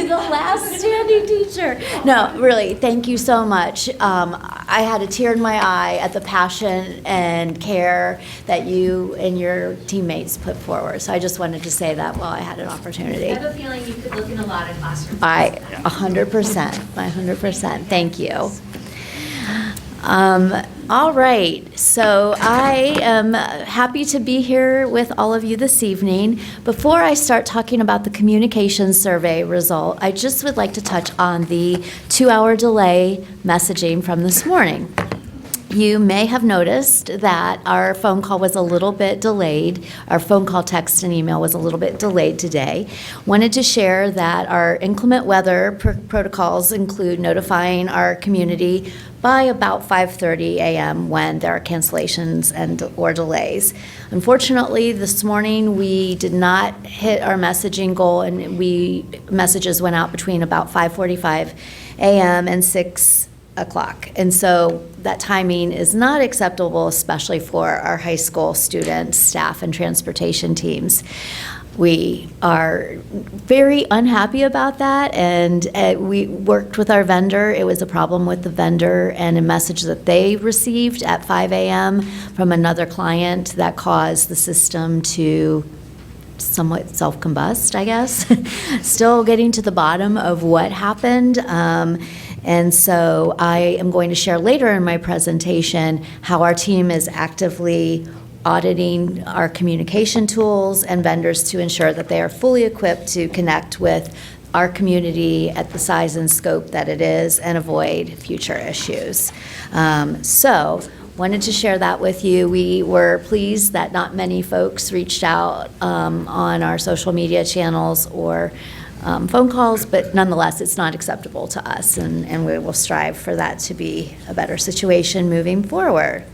The last standing teacher. No, really, thank you so much. I had a tear in my eye at the passion and care that you and your teammates put forward. So I just wanted to say that while I had an opportunity. I have a feeling you could look in a lot of classrooms. 100%. Thank you. All right, so I am happy to be here with all of you this evening. Before I start talking about the communications survey result, I just would like to touch on the 2-hour delay messaging from this morning. You may have noticed that our phone call was a little bit delayed. Our phone call, text, and email was a little bit delayed today. Wanted to share that our inclement weather protocols include notifying our community by about 5:30 a.m. when there are cancellations or delays. Unfortunately, this morning we did not hit our messaging goal, and messages went out between about 5:45 a.m. and 6 o'clock. And so that timing is not acceptable, especially for our high school students, staff, and transportation teams. We are very unhappy about that, and we worked with our vendor. It was a problem with the vendor and a message that they received at 5 a.m. from another client that caused the system to somewhat self-combust, I guess. Still getting to the bottom of what happened. And so I am going to share later in my presentation how our team is actively auditing our communication tools and vendors to ensure that they are fully equipped to connect with our community at the size and scope that it is and avoid future issues. So wanted to share that with you. We were pleased that not many folks reached out on our social media channels or phone calls, but nonetheless, it's not acceptable to us, and we will strive for that to be a better situation moving forward.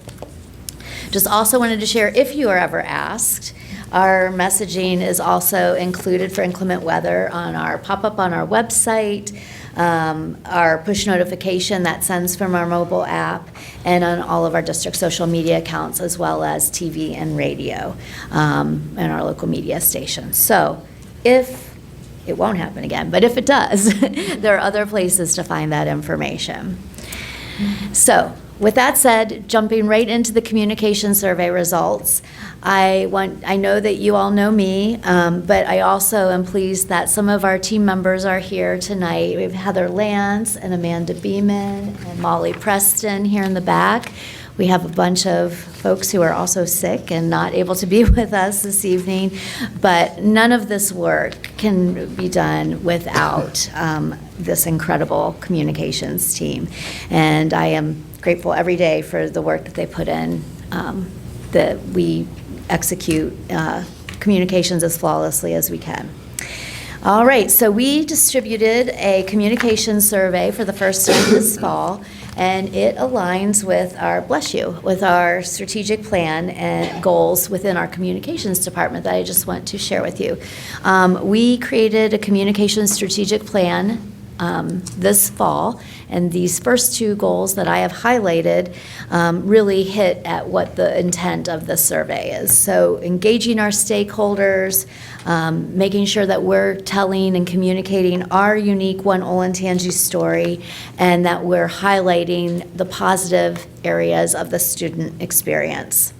Just also wanted to share, if you are ever asked, our messaging is also included for inclement weather on our pop-up on our website. our push notification that sends from our mobile app, and on all of our district social media accounts, as well as TV and radio, and our local media stations. So if it won't happen again, but if it does, there are other places to find that information. So, with that said, jumping right into the communication survey results, I know that you all know me, but I also am pleased that some of our team members are here tonight. We have Heather Lance and Amanda Beeman and Molly Preston here in the back. We have a bunch of folks who are also sick and not able to be with us this evening, but none of this work can be done without this incredible communications team. And I am grateful every day for the work that they put in, that we execute communications as flawlessly as we can. All right, so we distributed a communication survey for the first time this fall, and it aligns with our, bless you, with our strategic plan and goals within our communications department that I just want to share with you. We created a communications strategic plan this fall, and these first two goals that I have highlighted really hit at what the intent of the survey is. So engaging our stakeholders, making sure that we're telling and communicating our unique One Olentangy story, and that we're highlighting the positive areas of the student experience.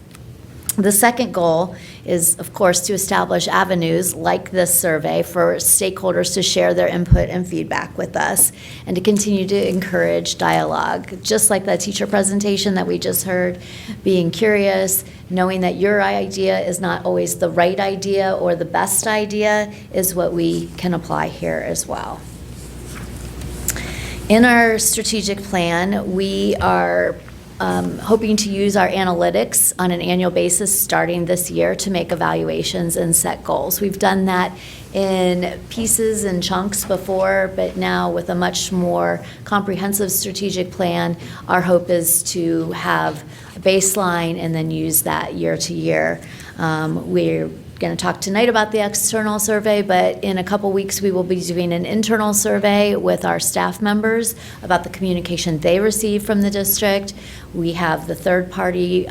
The second goal is, of course, to establish avenues like this survey for stakeholders to share their input and feedback with us, and to continue to encourage dialogue. Just like the teacher presentation that we just heard, being curious, knowing that your idea is not always the right idea or the best idea is what we can apply here as well. In our strategic plan, we are hoping to use our analytics on an annual basis starting this year to make evaluations and set goals. We've done that in pieces and chunks before, but now with a much more comprehensive strategic plan, our hope is to have a baseline and then use that year to year. We're going to talk tonight about the external survey, but in a couple weeks we will be doing an internal survey with our staff members about the communication they receive from the district. We have the third-party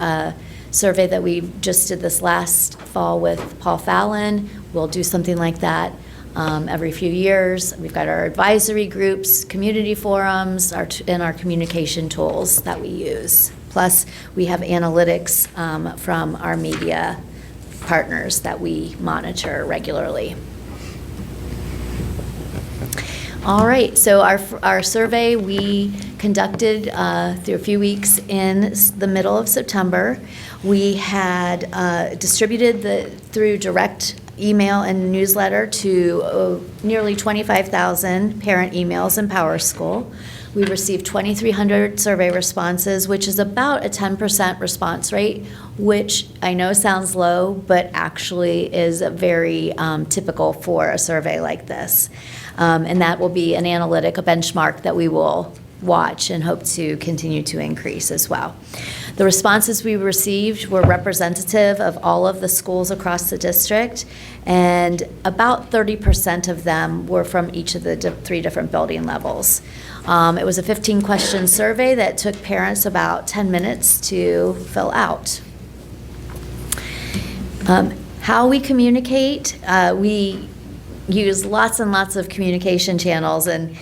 survey that we just did this last fall with Paul Fallon. We'll do something like that every few years. We've got our advisory groups, community forums, and our communication tools that we use. Plus, we have analytics from our media partners that we monitor regularly. All right, so our survey we conducted through a few weeks in the middle of September. We had distributed through direct email and newsletter to nearly 25,000 parent emails in PowerSchool. We received 2,300 survey responses, which is about a 10% response rate, which I know sounds low, but actually is very typical for a survey like this. And that will be an analytic, a benchmark that we will watch and hope to continue to increase as well. The responses we received were representative of all of the schools across the district, and about 30% of them were from each of the three different building levels. It was a 15-question survey that took parents about 10 minutes to fill out. How we communicate, we use lots and lots of communication channels, and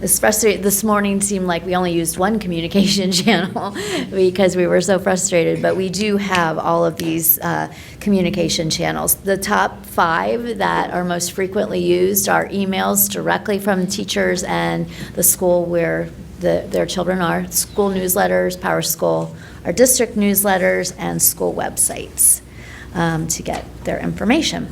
especially this morning seemed like we only used one communication channel because we were so frustrated, but we do have all of these communication channels. The top 5 that are most frequently used are emails directly from teachers and the school where their children are, school newsletters, PowerSchool, our district newsletters, and school websites to get their information.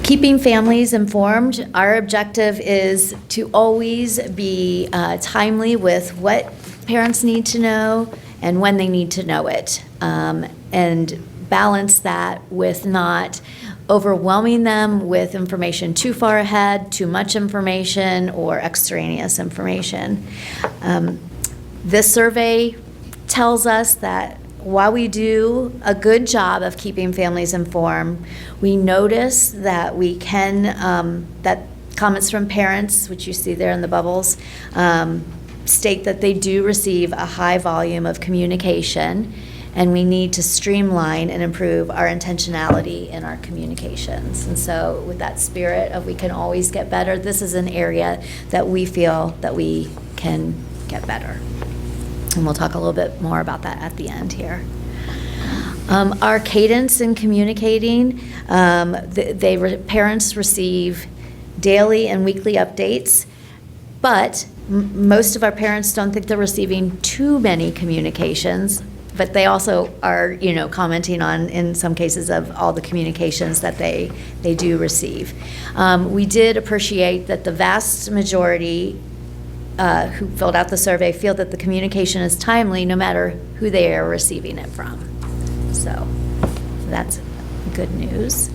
Keeping families informed, our objective is to always be timely with what parents need to know and when they need to know it, and balance that with not overwhelming them with information too far ahead, too much information, or extraneous information. This survey tells us that while we do a good job of keeping families informed, we notice that we can, that comments from parents, which you see there in the bubbles, state that they do receive a high volume of communication, and we need to streamline and improve our intentionality in our communications. And so with that spirit of we can always get better, this is an area that we feel that we can get better. And we'll talk a little bit more about that at the end here. Our cadence in communicating, parents receive daily and weekly updates, but most of our parents don't think they're receiving too many communications, but they also are, commenting on, in some cases, of all the communications that they do receive. We did appreciate that the vast majority who filled out the survey feel that the communication is timely no matter who they are receiving it from. So that's good news.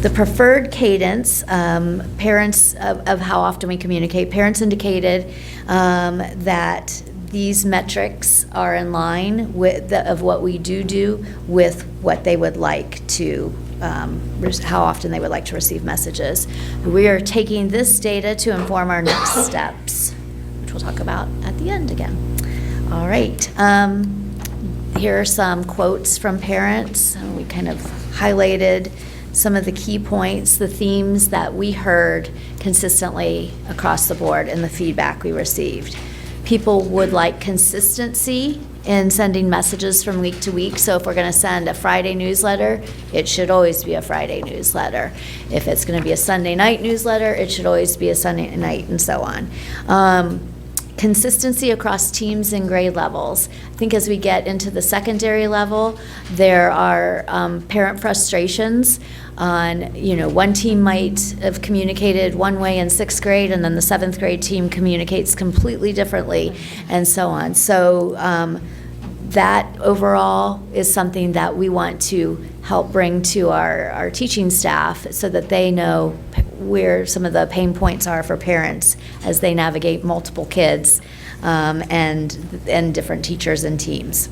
The preferred cadence, parents of how often we communicate, parents indicated that these metrics are in line with of what we do with what they would like to, how often they would like to receive messages. We are taking this data to inform our next steps, which we'll talk about at the end again. All right. Here are some quotes from parents. We kind of highlighted some of the key points, the themes that we heard consistently across the board in the feedback we received. People would like consistency in sending messages from week to week. So if we're going to send a Friday newsletter, it should always be a Friday newsletter. If it's going to be a Sunday night newsletter, it should always be a Sunday night, and so on. Consistency across teams and grade levels. I think as we get into the secondary level, there are parent frustrations on, one team might have communicated one way in sixth grade, and then the seventh grade team communicates completely differently, and so on. So that overall is something that we want to help bring to our teaching staff so that they know where some of the pain points are for parents as they navigate multiple kids and different teachers and teams.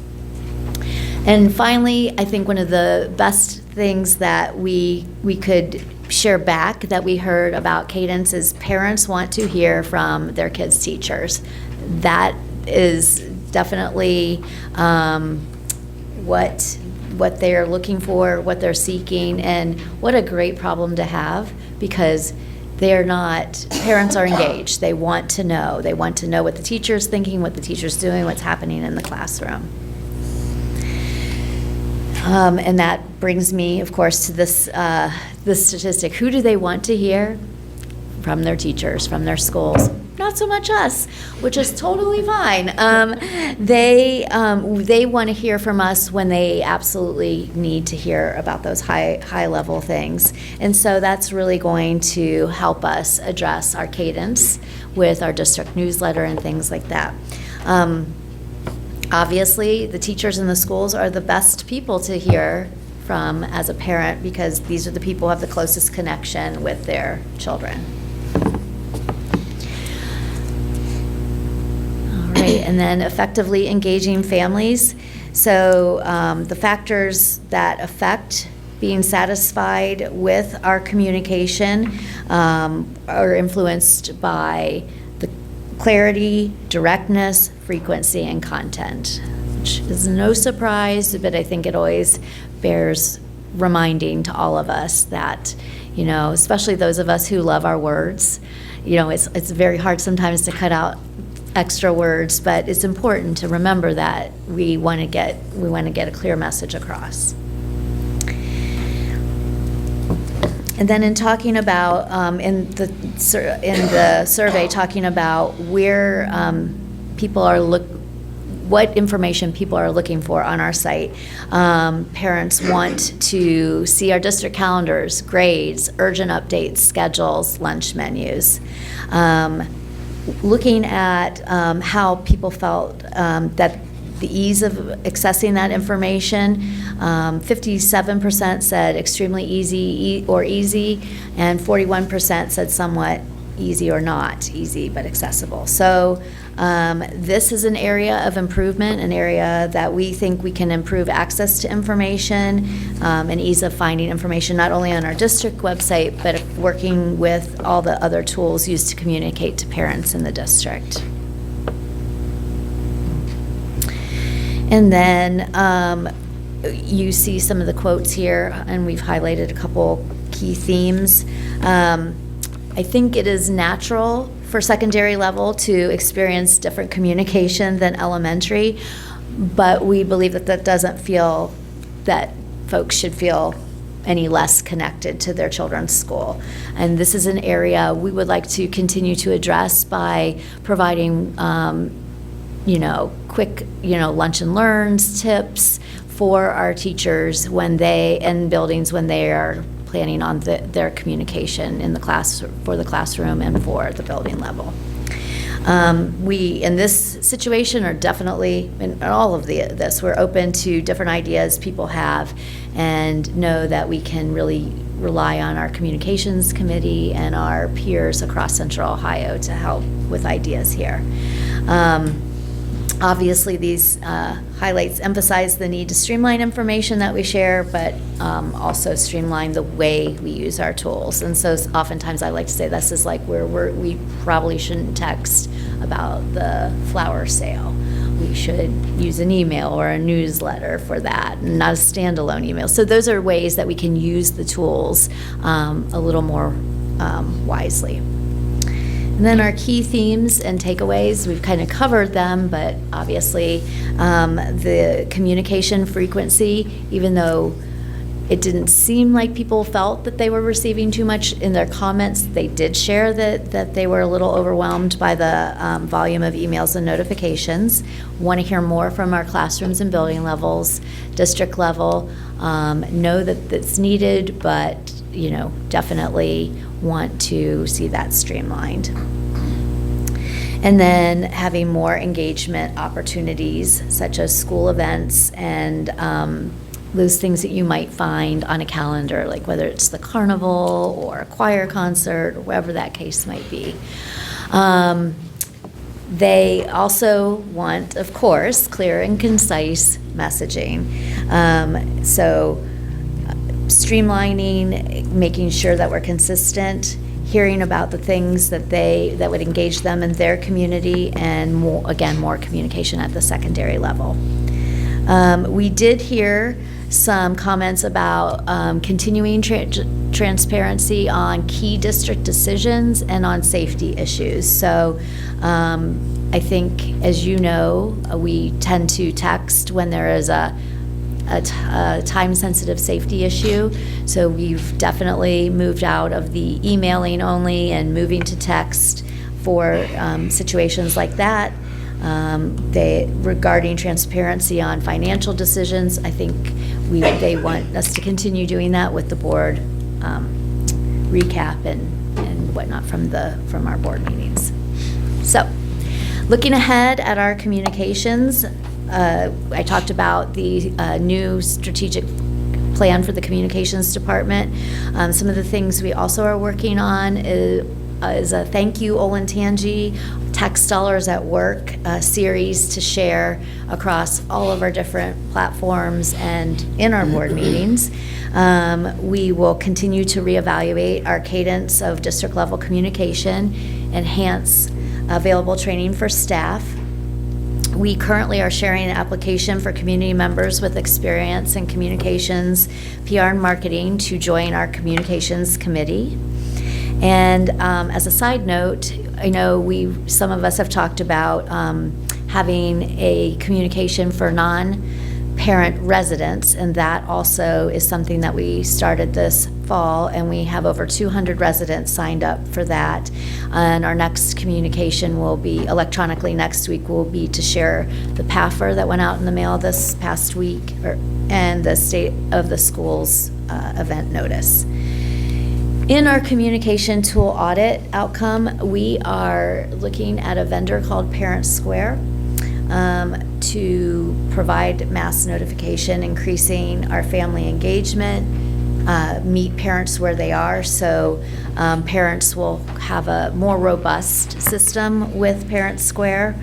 And finally, I think one of the best things that we could share back that we heard about cadence is parents want to hear from their kids' teachers. That is definitely what they're looking for, what they're seeking, and what a great problem to have, because parents are engaged. They want to know. They want to know what the teacher's thinking, what the teacher's doing, what's happening in the classroom. And that brings me, of course, to this statistic. Who do they want to hear? From their teachers, from their schools. Not so much us, which is totally fine. They want to hear from us when they absolutely need to hear about those high level things. And so that's really going to help us address our cadence with our district newsletter and things like that. Obviously, the teachers in the schools are the best people to hear from as a parent, because these are the people who have the closest connection with their children. And then effectively engaging families. So the factors that affect being satisfied with our communication are influenced by the clarity, directness, frequency, and content, which is no surprise, but I think it always bears reminding to all of us that, especially those of us who love our words, it's very hard sometimes to cut out extra words, but it's important to remember that we want to get a clear message across. And then in talking about in the survey, talking about where what information people are looking for on our site. Parents want to see our district calendars, grades, urgent updates, schedules, lunch menus. Looking at how people felt that the ease of accessing that information, 57% said extremely easy or easy, and 41% said somewhat easy or not easy, but accessible. So this is an area of improvement, an area that we think we can improve access to information and ease of finding information, not only on our district website, but working with all the other tools used to communicate to parents in the district. And then you see some of the quotes here, and we've highlighted a couple key themes. I think it is natural for secondary level to experience different communication than elementary, but we believe that that doesn't feel that folks should feel any less connected to their children's school. And this is an area we would like to continue to address by providing quick, lunch and learns tips for our teachers when they, in buildings, when they are planning on their communication in the class, for the classroom and for the building level. We, in this situation, are definitely, in all of this, we're open to different ideas people have and know that we can really rely on our communications committee and our peers across Central Ohio to help with ideas here. Obviously, these highlights emphasize the need to streamline information that we share, but also streamline the way we use our tools. And so oftentimes I like to say this is like where we probably shouldn't text about the flower sale. We should use an email or a newsletter for that, and not a standalone email. So those are ways that we can use the tools a little more wisely. And then our key themes and takeaways, we've kind of covered them, but obviously the communication frequency, even though it didn't seem like people felt that they were receiving too much in their comments, they did share that they were a little overwhelmed by the volume of emails and notifications. Want to hear more from our classrooms and building levels, district level, know that that's needed, but definitely want to see that streamlined. And then having more engagement opportunities, such as school events and those things that you might find on a calendar, like whether it's the carnival or a choir concert or whatever that case might be. They also want, of course, clear and concise messaging. So streamlining, making sure that we're consistent, hearing about the things that would engage them in their community, and more communication at the secondary level. We did hear some comments about continuing transparency on key district decisions and on safety issues. So I think, as you know, we tend to text when there is a time-sensitive safety issue. So we've definitely moved out of the emailing only and moving to text for situations like that. Regarding transparency on financial decisions, I think they want us to continue doing that with the board recap and whatnot from our board meetings. So, looking ahead at our communications, I talked about the new strategic plan for the communications department. Some of the things we also are working on is a Thank You Olentangy Text Dollars at Work series to share across all of our different platforms and in our board meetings. We will continue to reevaluate our cadence of district level communication, enhance available training for staff. We currently are sharing an application for community members with experience in communications, PR, and marketing to join our communications committee. And as a side note, I know some of us have talked about having a communication for non-parent residents, and that also is something that we started this fall, and we have over 200 residents signed up for that. And our next communication will be electronically next week, will be to share the PAFR that went out in the mail this past week, and the state of the school's event notice. In our communication tool audit outcome, we are looking at a vendor called Parent Square to provide mass notification, increasing our family engagement, meet parents where they are. So parents will have a more robust system with Parent Square.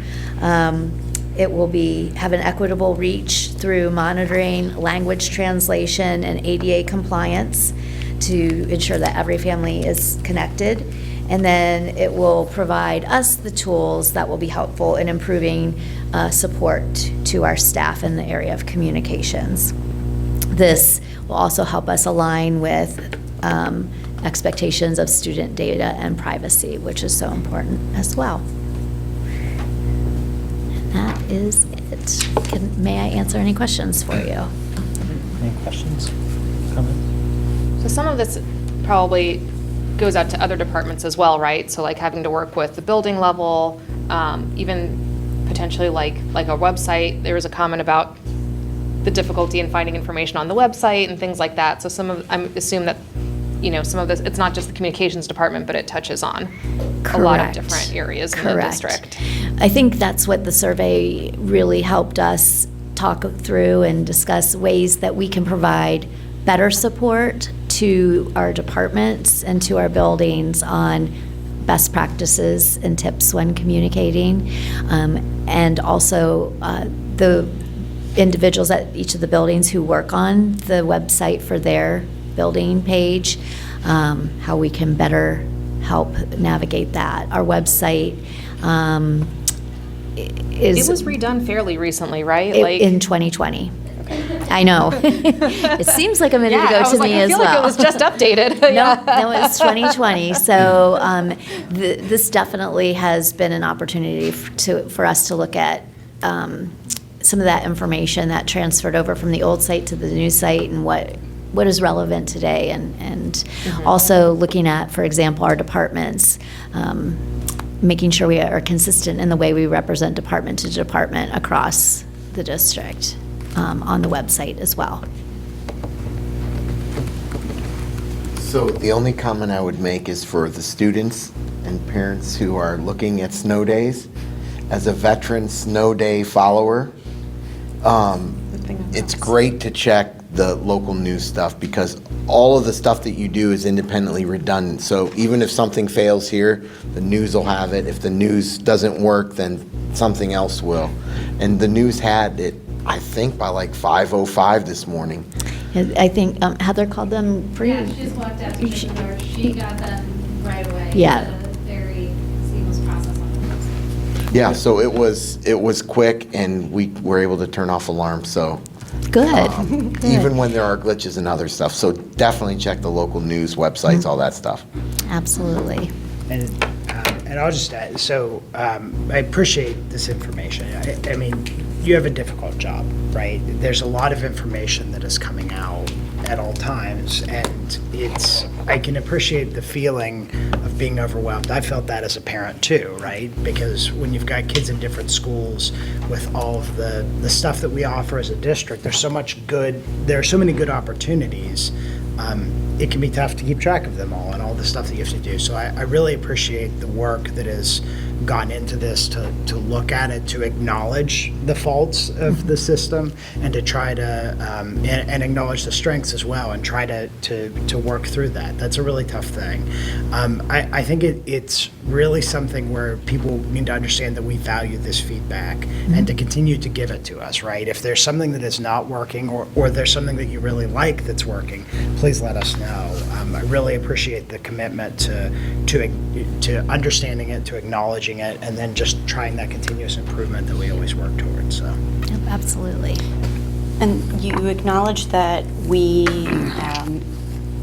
It will have an equitable reach through monitoring, language translation, and ADA compliance to ensure that every family is connected. And then it will provide us the tools that will be helpful in improving support to our staff in the area of communications. This will also help us align with expectations of student data and privacy, which is so important as well. That is it. May I answer any questions for you? Any questions, comments? So some of this probably goes out to other departments as well, right? So like having to work with the building level, even potentially like a website. There was a comment about the difficulty in finding information on the website and things like that. So I assume that, some of this, it's not just the communications department, but it touches on a lot of different areas in the district. I think that's what the survey really helped us talk through and discuss ways that we can provide better support to our departments and to our buildings on best practices and tips when communicating. And also the individuals at each of the buildings who work on the website for their building page, how we can better help navigate that. Our website It was redone fairly recently, right? In 2020. I know. It seems like a minute ago to me as well. I feel like it was just updated. No, it was 2020. So this definitely has been an opportunity for us to look at some of that information that transferred over from the old site to the new site and what is relevant today, and also looking at, for example, our departments, making sure we are consistent in the way we represent department to department across the district on the website as well. So the only comment I would make is for the students and parents who are looking at snow days. As a veteran snow day follower, it's great to check the local news stuff because all of the stuff that you do is independently redundant. So even if something fails here, the news will have it. If the news doesn't work, then something else will. And the news had it, I think, by like 5:05 this morning. I think Heather called them free. Yeah, she just walked out to the door. She got them right away. Yeah. It was a very seamless process on the website. Yeah, so it was quick, and we were able to turn off alarms. So good. Even when there are glitches and other stuff. So definitely check the local news websites, all that stuff. Absolutely. And I'll just add, so I appreciate this information. I mean, you have a difficult job, right? There's a lot of information that is coming out at all times, and I can appreciate the feeling of being overwhelmed. I felt that as a parent too, right? Because when you've got kids in different schools with all of the stuff that we offer as a district, there are so many good opportunities. It can be tough to keep track of them all and all the stuff that you have to do. So I really appreciate the work that has gone into this to look at it, to acknowledge the faults of the system, and to try to and acknowledge the strengths as well, and try to work through that. That's a really tough thing. I think it's really something where people need to understand that we value this feedback and to continue to give it to us, right? If there's something that is not working or there's something that you really like that's working, please let us know. I really appreciate the commitment to understanding it, to acknowledging it, and then just trying that continuous improvement that we always work towards. So. Yep, absolutely. And you acknowledge that we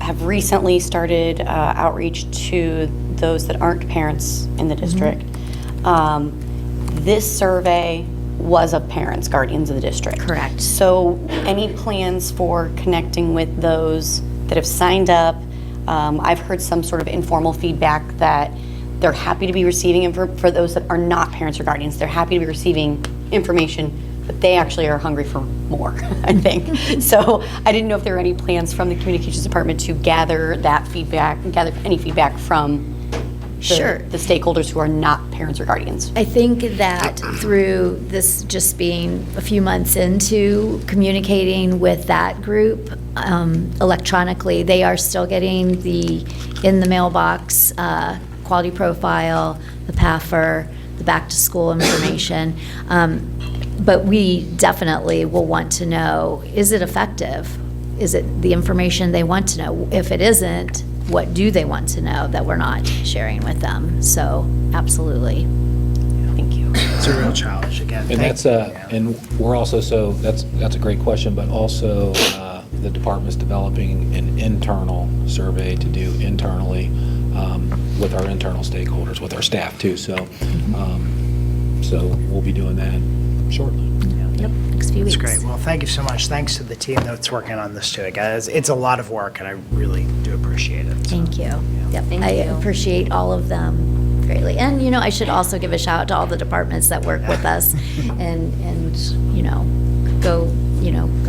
have recently started outreach to those that aren't parents in the district. This survey was of parents, guardians of the district. Correct. So any plans for connecting with those that have signed up? I've heard some sort of informal feedback that they're happy to be receiving, for those that are not parents or guardians, they're happy to be receiving information, but they actually are hungry for more, I think. So I didn't know if there were any plans from the communications department to gather that feedback, gather any feedback from Sure. the stakeholders who are not parents or guardians? I think that through this just being a few months into communicating with that group electronically, they are still getting the in the mailbox quality profile, the PAFR, the back to school information. But we definitely will want to know, is it effective? Is it the information they want to know? If it isn't, what do they want to know that we're not sharing with them? So, absolutely. Thank you. It's a real challenge again. And that's, and we're also, so that's a great question, but also the department's developing an internal survey to do internally with our internal stakeholders, with our staff too. So, so we'll be doing that shortly. Yep, next few weeks. That's great. Well, thank you so much. Thanks to the team that's working on this too, guys. It's a lot of work, and I really do appreciate it. So. Thank you. Yep, I appreciate all of them greatly. And, I should also give a shout out to all the departments that work with us and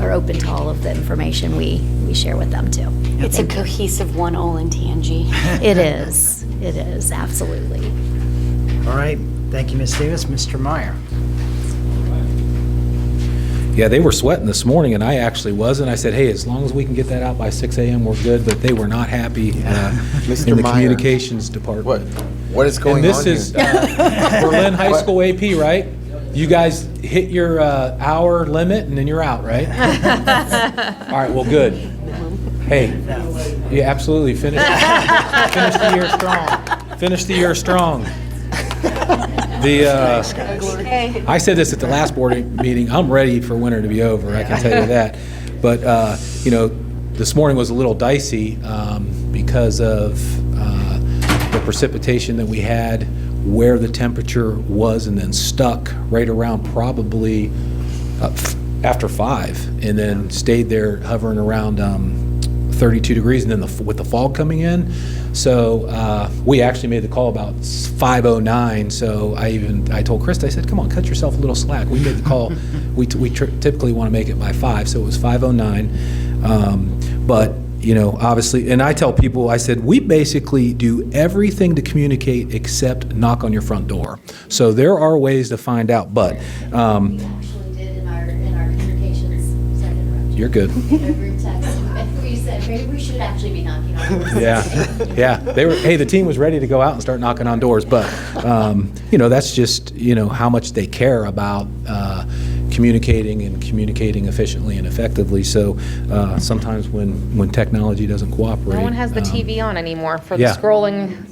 are open to all of the information we share with them too. It's a cohesive one Olentangy. It is, absolutely. All right. Thank you, Ms. Davis. Mr. Meyer. Yeah, they were sweating this morning, and I actually wasn't. I said, hey, as long as we can get that out by 6 a.m., we're good, but they were not happy in the Meyer. communications department. What is going on And this is Berlin High School AP, right? You guys hit your hour limit, and then you're out, right? All right, well, good. Hey, yeah, absolutely, finish the year strong. Finish the year strong. I said this at the last board meeting, I'm ready for winter to be over, I can tell you that. But, this morning was a little dicey because of the precipitation that we had, where the temperature was, and then stuck right around probably after 5, and then stayed there hovering around 32 degrees, and then with the fog coming in. So we actually made the call about 5:09. So I told Krista, I said, come on, cut yourself a little slack. We made the call. we typically want to make it by 5, so it was 5:09. But obviously, and I tell people, I said, we basically do everything to communicate except knock on your front door. So there are ways to find out, but We actually did in our communications, sorry to interrupt you. you're good. In our group text, we said, maybe we should actually be knocking on doors. Yeah. The team was ready to go out and start knocking on doors, but, that's just, how much they care about communicating efficiently and effectively. So sometimes when technology doesn't cooperate. No one has the TV on anymore for yeah. the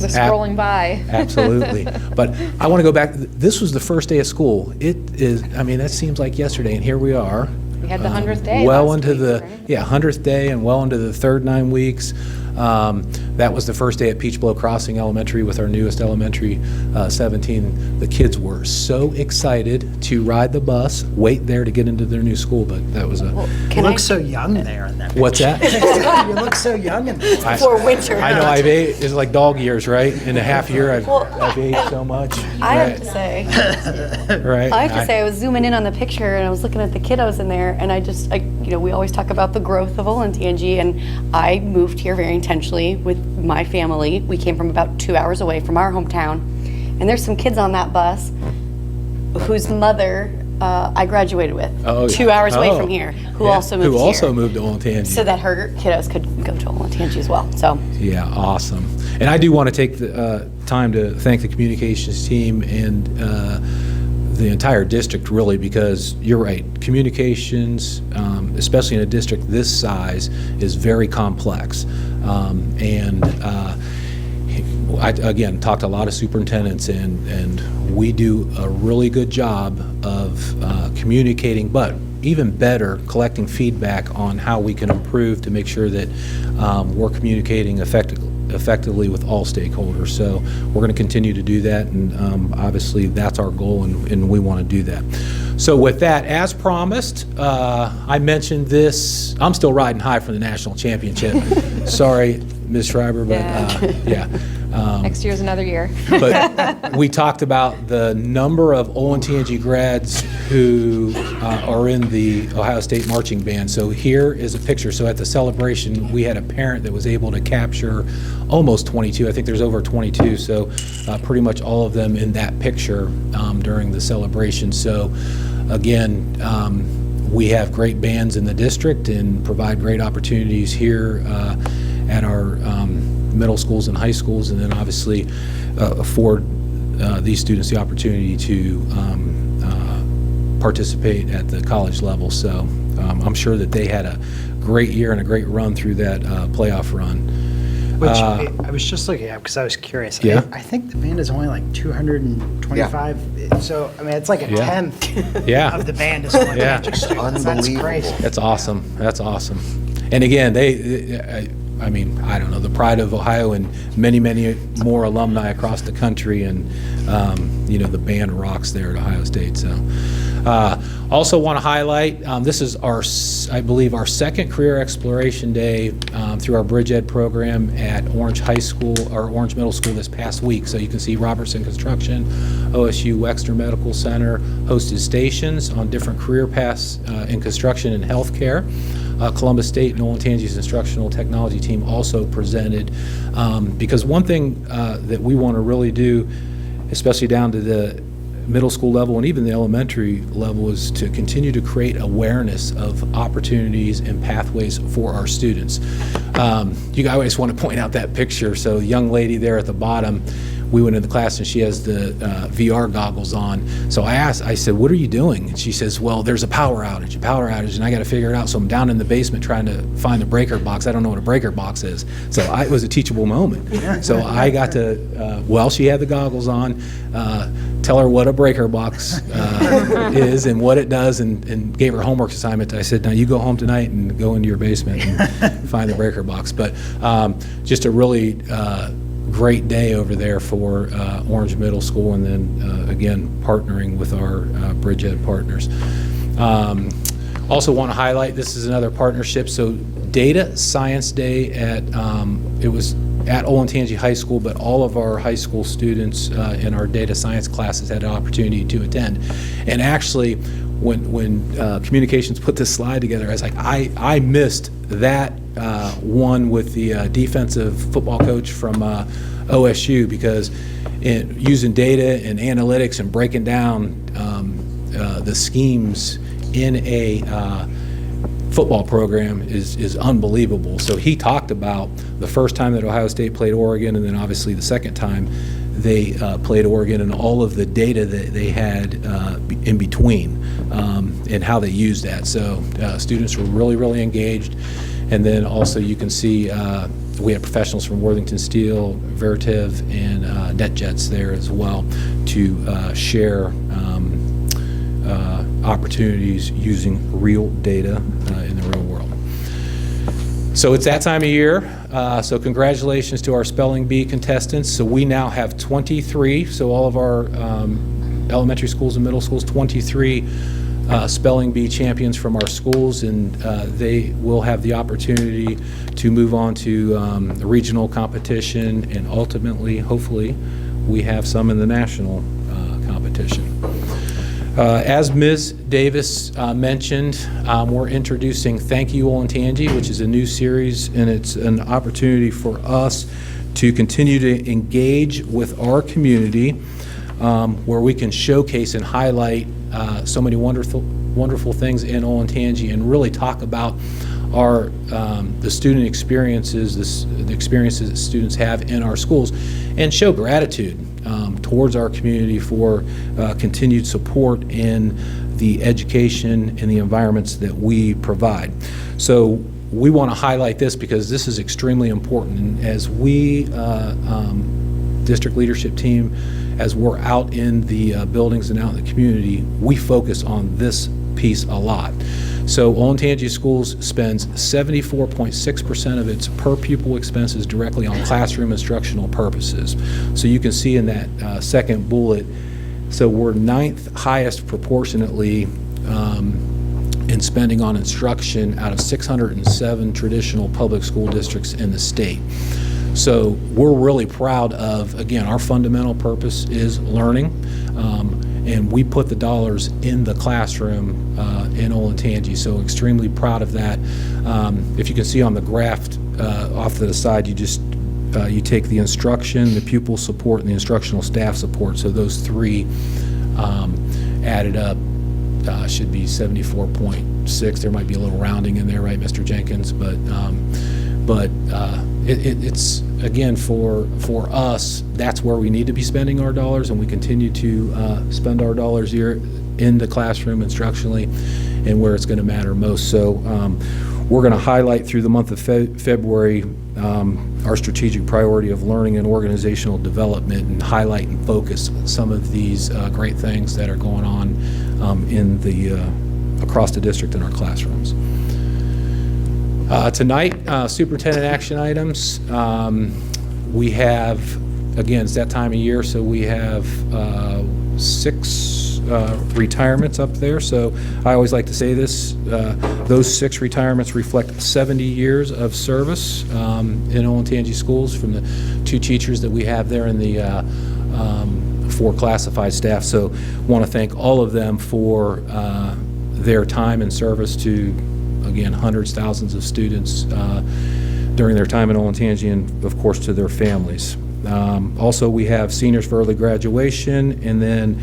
scrolling by. Absolutely. But I want to go back. This was the first day of school. It is, that seems like yesterday, and here we are. We had the 100th day Well last into week, the, right? 100th day and well into the third 9 weeks. That was the first day at Peach Blow Crossing Elementary with our newest elementary, 17. The kids were so excited to ride the bus, wait there to get into their new school, but that was You look so young there in that What's that? You look so young in that. Before winter. I know, I've aged, it's like dog years, right? In a half year, I've aged so much. I have right? to say, Right. I have to say, I was zooming in on the picture and I was looking at the kiddos in there, and we always talk about the growth of Olentangy, and I moved here very intentionally with my family. We came from about 2 hours away from our hometown, and there's some kids on that bus whose mother I graduated with 2 hours away from here, who also moved here. Who also moved to Olentangy. So that her kiddos could go to Olentangy as well. So Yeah, awesome. And I do want to take the time to thank the communications team and the entire district, really, because you're right, communications, especially in a district this size, is very complex. I, again, talked to a lot of superintendents, and we do a really good job of communicating, but even better, collecting feedback on how we can improve to make sure that we're communicating effectively with all stakeholders. So we're going to continue to do that, and obviously that's our goal, and we want to do that. So with that, as promised, I mentioned this, I'm still riding high from the national championship. Sorry, Ms. Schreiber, but yeah. Next year's another year. But we talked about the number of Olentangy grads who are in the Ohio State Marching Band. So here is a picture. So at the celebration, we had a parent that was able to capture almost 22. I think there's over 22. So pretty much all of them in that picture during the celebration. So again, we have great bands in the district and provide great opportunities here at our middle schools and high schools, and then obviously afford these students the opportunity to participate at the college level. So I'm sure that they had a great year and a great run through that playoff run. Which I was just looking at because I was curious. Yeah. I think the band is only like 225. So, I mean, it's like a tenth of the band is Olentangy students. That's crazy. That's awesome. That's awesome. And again, I mean, I don't know, the pride of Ohio and many, many more alumni across the country, and the band rocks there at Ohio State. So, also want to highlight, this is I believe our second career exploration day through our Bridge Ed program at Orange High School or Orange Middle School this past week. So you can see Robertson Construction, OSU Wexner Medical Center hosted stations on different career paths in construction and healthcare. Columbus State and Olentangy's instructional technology team also presented, because one thing that we want to really do, especially down to the middle school level and even the elementary level, is to continue to create awareness of opportunities and pathways for our students. I always want to point out that picture. So the young lady there at the bottom, we went into the class and she has the VR goggles on. So I said, what are you doing? And she says, well, there's a power outage, and I got to figure it out. So I'm down in the basement trying to find the breaker box. I don't know what a breaker box is. So it was a teachable moment. So I got to, she had the goggles on, tell her what a breaker box is and what it does, and gave her homework assignment. I said, now you go home tonight and go into your basement and find the breaker box. But just a really great day over there for Orange Middle School, and then again partnering with our Bridge Ed partners. Also want to highlight, this is another partnership. So Data Science Day it was at Olentangy High School, but all of our high school students in our data science classes had an opportunity to attend. And actually, when communications put this slide together, I was like, I missed that one with the defensive football coach from OSU, because using data and analytics and breaking down the schemes in a football program is unbelievable. So he talked about the first time that Ohio State played Oregon, and then obviously the second time they played Oregon, and all of the data that they had in between, and how they used that. So students were really, really engaged. And then also you can see we have professionals from Worthington Steel, Veritiv, and NetJets there as well to share opportunities using real data in the real world. So it's that time of year. So congratulations to our Spelling Bee contestants. So we now have 23. So all of our elementary schools and middle schools, 23 Spelling Bee champions from our schools, and they will have the opportunity to move on to the regional competition, and ultimately, hopefully, we have some in the national competition. As Ms. Davis mentioned, we're introducing Thank You Olentangy, which is a new series, and it's an opportunity for us to continue to engage with our community, where we can showcase and highlight so many wonderful things in Olentangy, and really talk about the student experiences, the experiences that students have in our schools, and show gratitude towards our community for continued support in the education and the environments that we provide. So we want to highlight this because this is extremely important. And as we, district leadership team, as we're out in the buildings and out in the community, we focus on this piece a lot. So Olentangy Schools spends 74.6% of its per pupil expenses directly on classroom instructional purposes. So you can see in that second bullet, so we're 9th highest proportionately in spending on instruction out of 607 traditional public school districts in the state. So we're really proud of, again, our fundamental purpose is learning, and we put the dollars in the classroom in Olentangy, so extremely proud of that. If you can see on the graph off to the side, you take the instruction, the pupil support, and the instructional staff support, so those three added up should be 74.6. There might be a little rounding in there, right, Mr. Jenkins? But it's, again, for us, that's where we need to be spending our dollars, and we continue to spend our dollars here in the classroom instructionally and where it's going to matter most. So we're going to highlight through the month of February our strategic priority of learning and organizational development, and highlight and focus some of these great things that are going on across the district in our classrooms. Tonight, superintendent action items. We have, again, it's that time of year, so we have 6 retirements up there. So I always like to say this, those 6 retirements reflect 70 years of service in Olentangy schools from the 2 teachers that we have there and the 4 classified staff. So want to thank all of them for their time and service to, again, hundreds, thousands of students during their time in Olentangy, and of course to their families. Also, we have seniors for early graduation, and then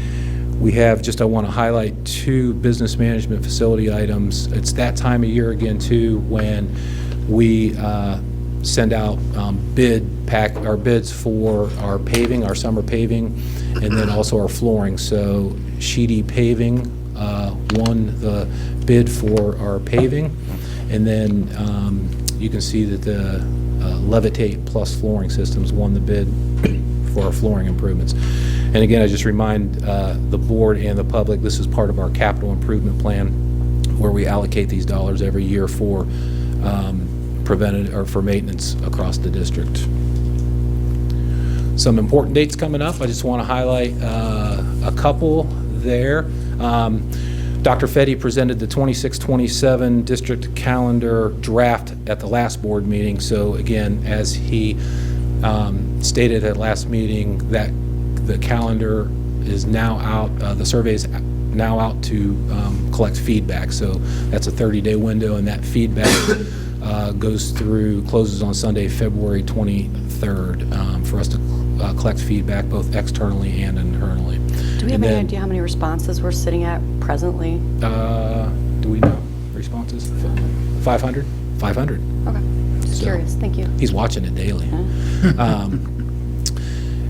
we have, I want to highlight 2 business management facility items. It's that time of year again too when we send out our bids for our paving, our summer paving, and then also our flooring. So Sheedy Paving won the bid for our paving, and then you can see that the Levitate Plus Flooring Systems won the bid for our flooring improvements. And again, I just remind the board and the public, this is part of our capital improvement plan where we allocate these dollars every year for for maintenance across the district. Some important dates coming up. I just want to highlight a couple there. Dr. Fetty presented the 26-27 district calendar draft at the last board meeting. So again, as he stated at last meeting, that the calendar is now out, the survey is now out to collect feedback. So that's a 30-day window, and that feedback closes on Sunday, February 23rd, for us to collect feedback both externally and internally. Do we have any idea how many responses we're sitting at presently? Do we know responses? 500? 500. Okay. Just curious. Thank you. He's watching it daily.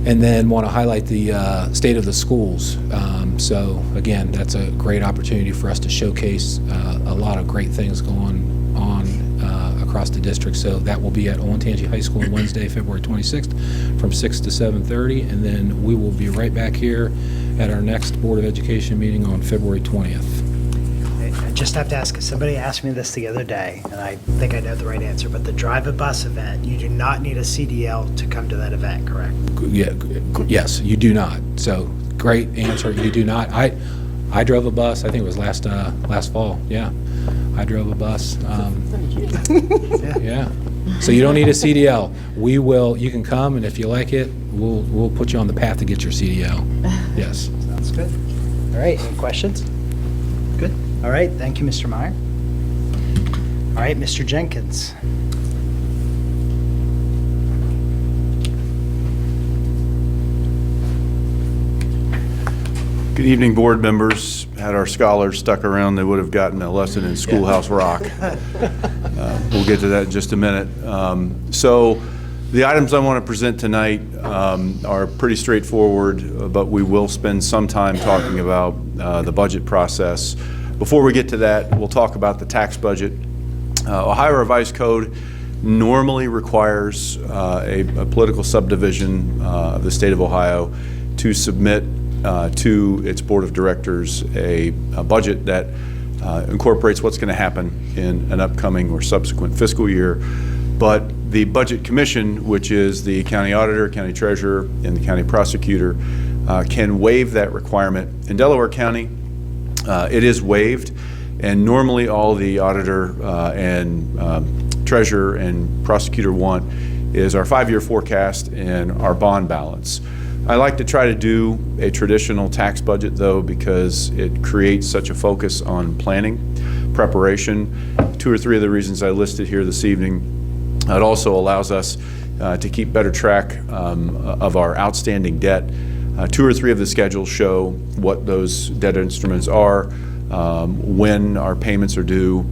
And then want to highlight the state of the schools. So again, that's a great opportunity for us to showcase a lot of great things going on across the district. So that will be at Olentangy High School on Wednesday, February 26th from 6 to 7:30. And then we will be right back here at our next Board of Education meeting on February 20th. I just have to ask, because somebody asked me this the other day, and I think I know the right answer, but the Drive a Bus event, you do not need a CDL to come to that event, correct? Yeah, yes, you do not. So great answer. You do not. I drove a bus. I think it was last fall. Yeah, I drove a bus. Yeah. So you don't need a CDL. We will. You can come, and if you like it, we'll put you on the path to get your CDL. Yes. Sounds good. All right. Any questions? Good. All right. Thank you, Mr. Meyer. All right, Mr. Jenkins. Good evening, board members. Had our scholars stuck around, they would have gotten a lesson in Schoolhouse Rock. We'll get to that in just a minute. So the items I want to present tonight are pretty straightforward, but we will spend some time talking about the budget process. Before we get to that, we'll talk about the tax budget. Ohio Revised Code normally requires a political subdivision of the state of Ohio to submit to its board of directors a budget that incorporates what's going to happen in an upcoming or subsequent fiscal year. But the Budget Commission, which is the county auditor, county treasurer, and the county prosecutor, can waive that requirement. In Delaware County, it is waived, and normally all the auditor and treasurer and prosecutor want is our 5-year forecast and our bond balance. I like to try to do a traditional tax budget, though, because it creates such a focus on planning, preparation. 2 or 3 of the reasons I listed here this evening. It also allows us to keep better track of our outstanding debt. 2 or 3 of the schedules show what those debt instruments are, when our payments are due,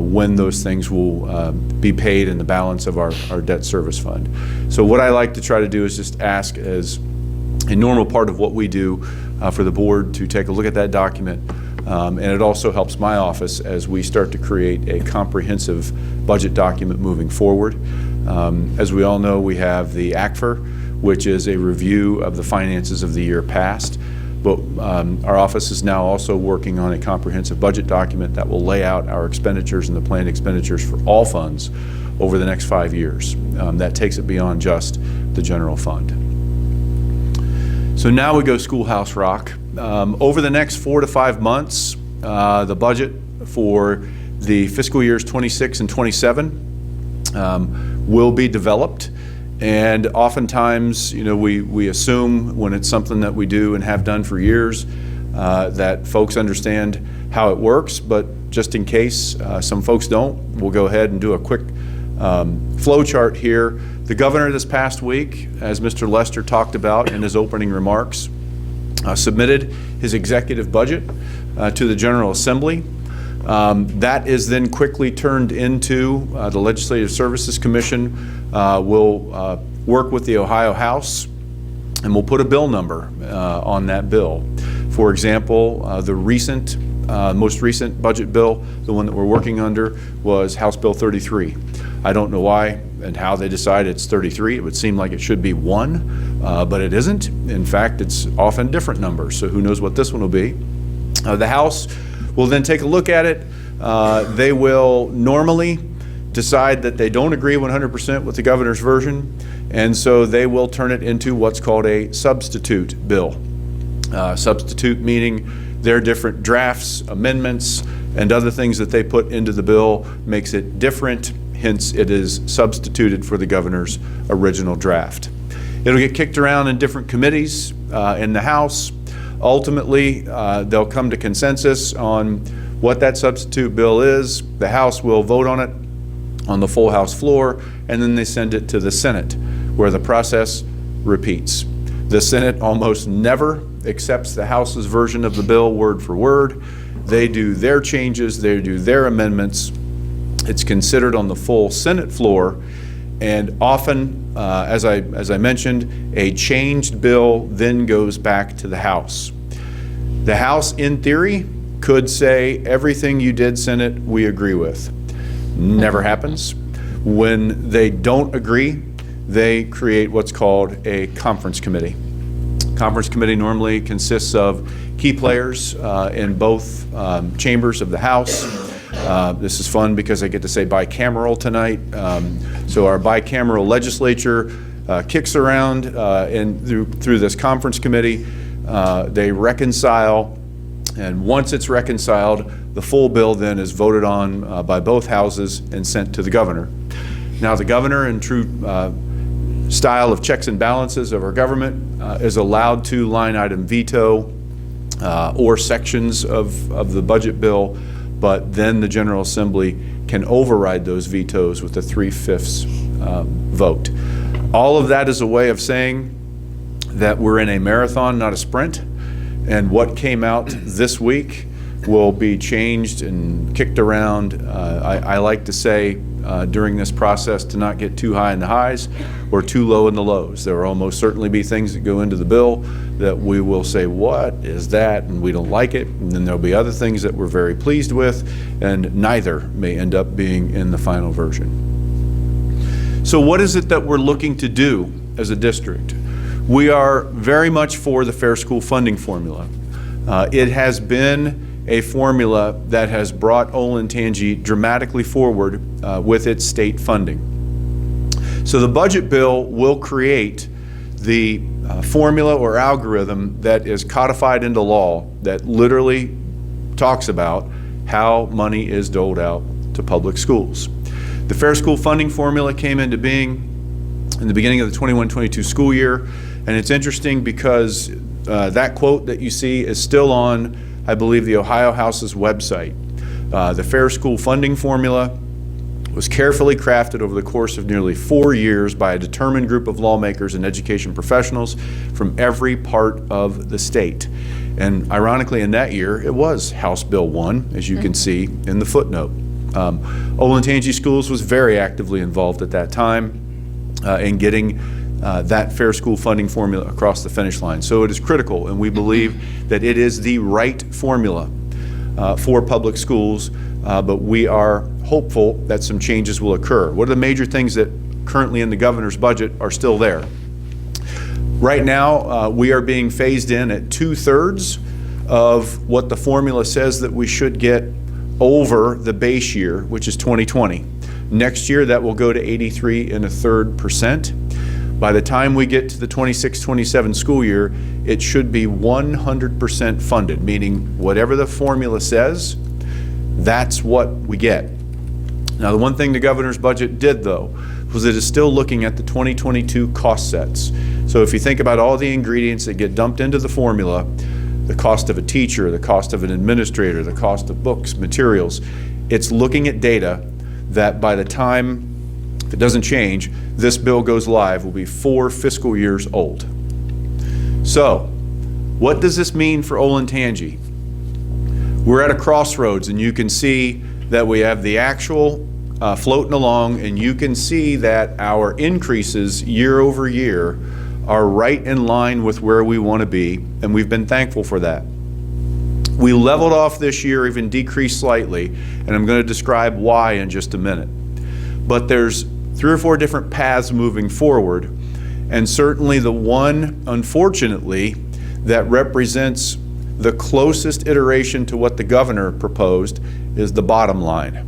when those things will be paid in the balance of our debt service fund. So what I like to try to do is just ask, as a normal part of what we do, for the board to take a look at that document. And it also helps my office as we start to create a comprehensive budget document moving forward. As we all know, we have the ACFR, which is a review of the finances of the year past. But our office is now also working on a comprehensive budget document that will lay out our expenditures and the planned expenditures for all funds over the next 5 years. That takes it beyond just the general fund. So now we go Schoolhouse Rock. Over the next 4 to 5 months, the budget for the fiscal years 26 and 27 will be developed. And oftentimes, we assume when it's something that we do and have done for years that folks understand how it works, but just in case some folks don't, we'll go ahead and do a quick flow chart here. The governor this past week, as Mr. Lester talked about in his opening remarks, submitted his executive budget to the General Assembly. That is then quickly turned into the Legislative Services Commission will work with the Ohio House, and we'll put a bill number on that bill. For example, the most recent budget bill, the one that we're working under, was House Bill 33. I don't know why and how they decide it's 33. It would seem like it should be 1, but it isn't. In fact, it's often different numbers, so who knows what this one will be. The House will then take a look at it. They will normally decide that they don't agree 100% with the governor's version, and so they will turn it into what's called a substitute bill. Substitute meaning their different drafts, amendments, and other things that they put into the bill makes it different, hence it is substituted for the governor's original draft. It'll get kicked around in different committees in the House. Ultimately, they'll come to consensus on what that substitute bill is. The House will vote on it on the full House floor, and then they send it to the Senate, where the process repeats. The Senate almost never accepts the House's version of the bill word for word. They do their changes, they do their amendments. It's considered on the full Senate floor, and often, as I mentioned, a changed bill then goes back to the House. The House, in theory, could say, everything you did, Senate, we agree with. Never happens. When they don't agree, they create what's called a conference committee. Conference committee normally consists of key players in both chambers of the House. This is fun because I get to say bicameral tonight. So our bicameral legislature kicks around and through this conference committee. They reconcile, and once it's reconciled, the full bill then is voted on by both houses and sent to the governor. Now, the governor, in true style of checks and balances of our government, is allowed to line item veto or sections of the budget bill, but then the General Assembly can override those vetoes with a 3/5 vote. All of that is a way of saying that we're in a marathon, not a sprint, and what came out this week will be changed and kicked around. I like to say during this process to not get too high in the highs or too low in the lows. There will almost certainly be things that go into the bill that we will say, what is that? And we don't like it. And then there'll be other things that we're very pleased with, and neither may end up being in the final version. So what is it that we're looking to do as a district? We are very much for the Fair School Funding Formula. It has been a formula that has brought Olentangy dramatically forward with its state funding. So the budget bill will create the formula or algorithm that is codified into law that literally talks about how money is doled out to public schools. The Fair School Funding Formula came into being in the beginning of the 21-22 school year. And it's interesting because that quote that you see is still on, I believe, the Ohio House's website. The Fair School Funding Formula was carefully crafted over the course of nearly 4 years by a determined group of lawmakers and education professionals from every part of the state. And ironically, in that year, it was House Bill 1, as you can see in the footnote. Olentangy Schools was very actively involved at that time in getting that Fair School Funding Formula across the finish line. So it is critical, and we believe that it is the right formula for public schools, but we are hopeful that some changes will occur. What are the major things that currently in the governor's budget are still there? Right now, we are being phased in at 2/3 of what the formula says that we should get over the base year, which is 2020. Next year, that will go to 83 1/3%. By the time we get to the 26-27 school year, it should be 100% funded, meaning whatever the formula says, that's what we get. Now, the one thing the governor's budget did, though, was it is still looking at the 2022 cost sets. So if you think about all the ingredients that get dumped into the formula, the cost of a teacher, the cost of an administrator, the cost of books, materials, it's looking at data that by the time, if it doesn't change, this bill goes live, will be 4 fiscal years old. So, what does this mean for Olentangy? We're at a crossroads, and you can see that we have the actual floating along, and you can see that our increases year over year are right in line with where we want to be, and we've been thankful for that. We leveled off this year, even decreased slightly, and I'm going to describe why in just a minute. But there's 3 or 4 different paths moving forward, and certainly the one, unfortunately, that represents the closest iteration to what the governor proposed is the bottom line.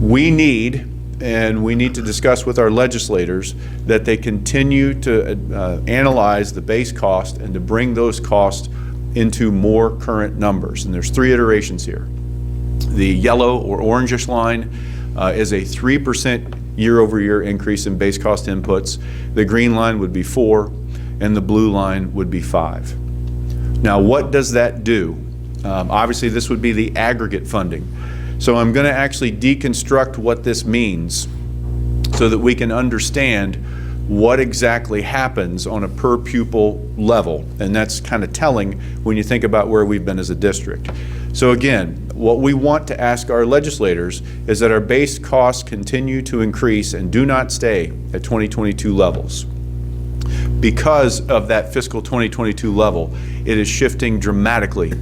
We need, and we need to discuss with our legislators, that they continue to analyze the base cost and to bring those costs into more current numbers. And there's 3 iterations here. The yellow or orangish line is a 3% year-over-year increase in base cost inputs. The green line would be 4, and the blue line would be 5. Now, what does that do? Obviously, this would be the aggregate funding. So I'm going to actually deconstruct what this means so that we can understand what exactly happens on a per pupil level. And that's kind of telling when you think about where we've been as a district. So again, what we want to ask our legislators is that our base costs continue to increase and do not stay at 2022 levels. Because of that fiscal 2022 level, it is shifting dramatically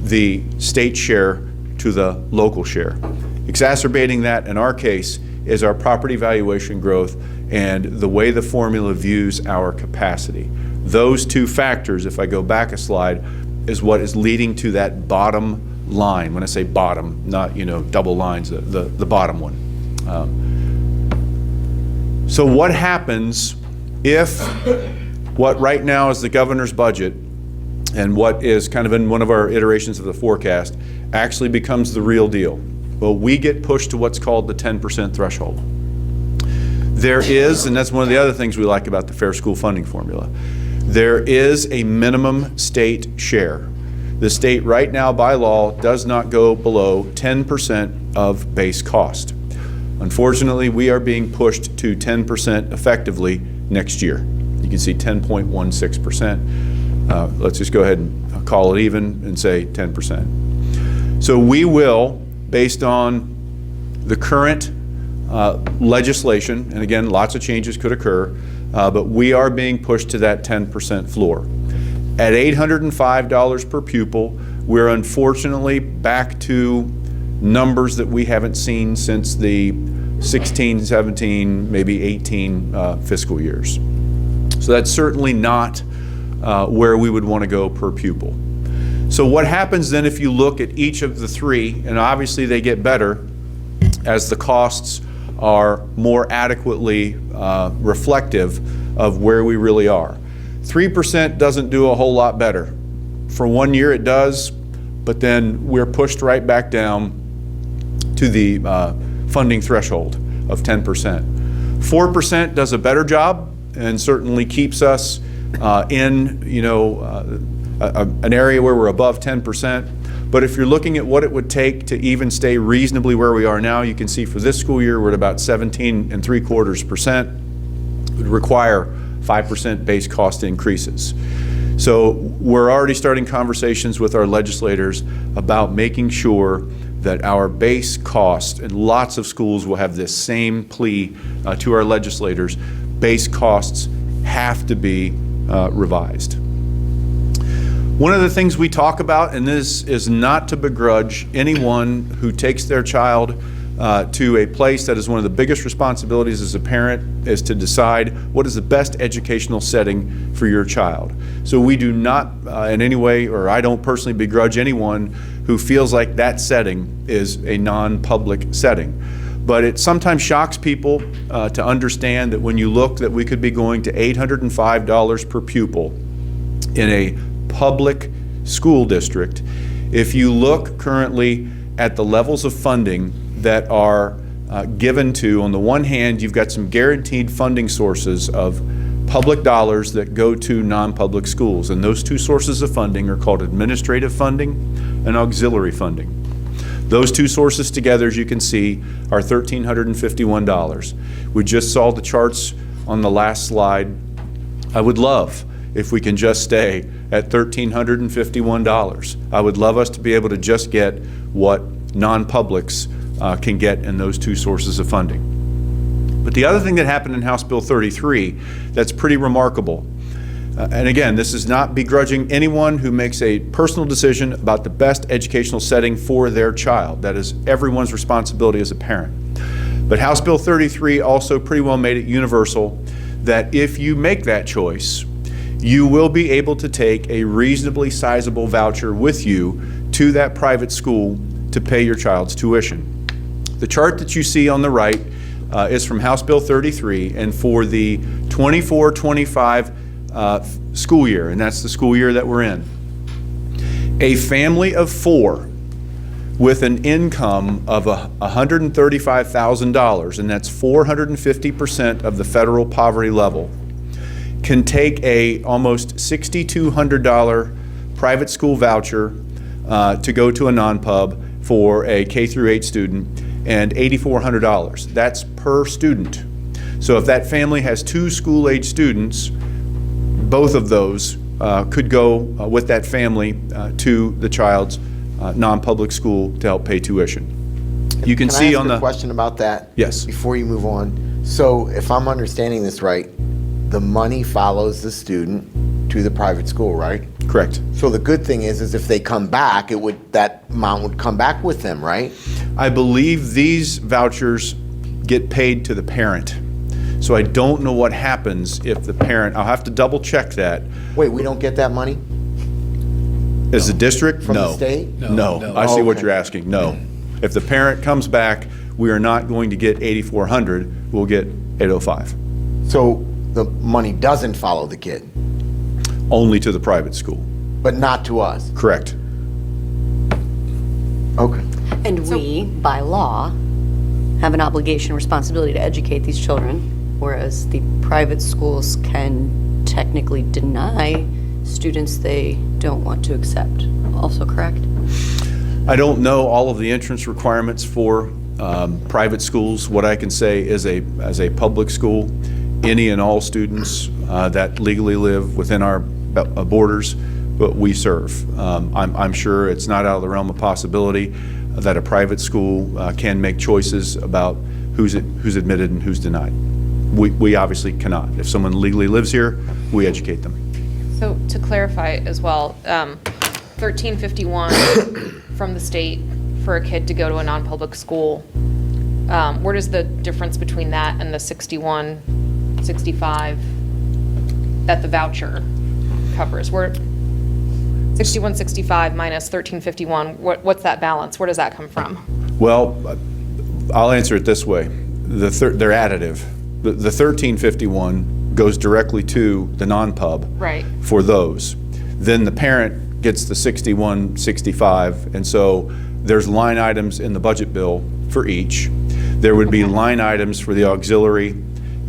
the state share to the local share. Exacerbating that, in our case, is our property valuation growth and the way the formula views our capacity. Those 2 factors, if I go back a slide, is what is leading to that bottom line. When I say bottom, not, double lines, the bottom one. So what happens if what right now is the governor's budget and what is kind of in one of our iterations of the forecast actually becomes the real deal? Well, we get pushed to what's called the 10% threshold. There is, and that's one of the other things we like about the Fair School Funding Formula, there is a minimum state share. The state right now by law does not go below 10% of base cost. Unfortunately, we are being pushed to 10% effectively next year. You can see 10.16%. Let's just go ahead and call it even and say 10%. So we will, based on the current legislation, and again, lots of changes could occur, but we are being pushed to that 10% floor. At $805 per pupil, we're unfortunately back to numbers that we haven't seen since the 16, 17, maybe 18 fiscal years. So that's certainly not where we would want to go per pupil. So what happens then if you look at each of the 3, and obviously they get better as the costs are more adequately reflective of where we really are. 3% doesn't do a whole lot better. For 1 year it does, but then we're pushed right back down to the funding threshold of 10%. 4% does a better job and certainly keeps us in, an area where we're above 10%. But if you're looking at what it would take to even stay reasonably where we are now, you can see for this school year, we're at about 17.75%. It would require 5% base cost increases. So we're already starting conversations with our legislators about making sure that our base cost, and lots of schools will have this same plea to our legislators, base costs have to be revised. One of the things we talk about, and this is not to begrudge anyone who takes their child to a place that is one of the biggest responsibilities as a parent, is to decide what is the best educational setting for your child. So we do not in any way, or I don't personally begrudge anyone who feels like that setting is a non-public setting. But it sometimes shocks people to understand that when you look that we could be going to $805 per pupil in a public school district. If you look currently at the levels of funding that are given to, on the one hand, you've got some guaranteed funding sources of public dollars that go to non-public schools. And those two sources of funding are called administrative funding and auxiliary funding. Those two sources together, as you can see, are $1,351. We just saw the charts on the last slide. I would love if we can just stay at $1,351. I would love us to be able to just get what non-publics can get in those two sources of funding. But the other thing that happened in House Bill 33 that's pretty remarkable, and again, this is not begrudging anyone who makes a personal decision about the best educational setting for their child. That is everyone's responsibility as a parent. But House Bill 33 also pretty well made it universal that if you make that choice, you will be able to take a reasonably sizable voucher with you to that private school to pay your child's tuition. The chart that you see on the right is from House Bill 33, and for the 24-25 school year, and that's the school year that we're in, a family of 4 with an income of $135,000, and that's 450% of the federal poverty level, can take a almost $6,200 private school voucher to go to a non-pub for a K-8 student, and $8,400. That's per student. So if that family has 2 school-age students, both of those could go with that family to the child's non-public school to help pay tuition. You can see on the... Can I ask a question about that? Yes. Before you move on. So if I'm understanding this right, the money follows the student to the private school, right? Correct. So the good thing is if they come back, that amount would come back with them, right? I believe these vouchers get paid to the parent. So I don't know what happens if the parent, I'll have to double check that. Wait, we don't get that money? As a district? From the No. state? No. I see what you're asking. No. If the parent comes back, we are not going to get $8,400, we'll get $805. So the money doesn't follow the kid? Only to the private school. But not to us? Correct. Okay. And we, by law, have an obligation, responsibility to educate these children, whereas the private schools can technically deny students they don't want to accept. Also correct? I don't know all of the entrance requirements for private schools. What I can say is as a public school, any and all students that legally live within our borders, but we serve. I'm sure it's not out of the realm of possibility that a private school can make choices about who's admitted and who's denied. We obviously cannot. If someone legally lives here, we educate them. So to clarify as well, $1,351 from the state for a kid to go to a non-public school, where does the difference between that and the $61.65 that the voucher covers? Where $61.65 minus $1,351, what's that balance? Where does that come from? Well, I'll answer it this way. They're additive. The $1,351 goes directly to the non-pub Right. for those. Then the parent gets the $61.65, and so there's line items in the budget bill for each. There would be line items for the auxiliary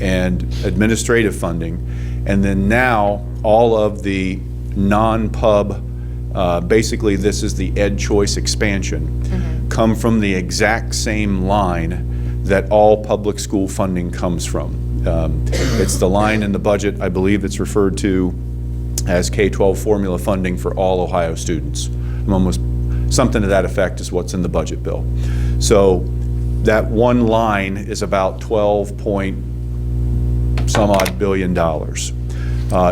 and administrative funding. And then now, all of the non-pub, basically this is the Ed Choice expansion, come from the exact same line that all public school funding comes from. It's the line in the budget, I believe it's referred to as K-12 formula funding for all Ohio students. Almost something to that effect is what's in the budget bill. So that one line is about 12 point some odd billion dollars.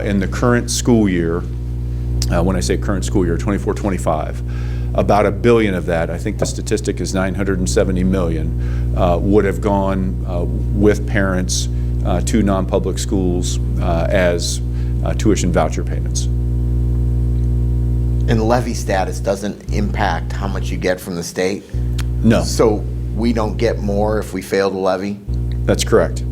In the current school year, when I say current school year, 24-25, about $1 billion of that, I think the statistic is 970 million, would have gone with parents to non-public schools as tuition voucher payments. And levy status doesn't impact how much you get from the state? No. So we don't get more if we fail to levy? That's correct.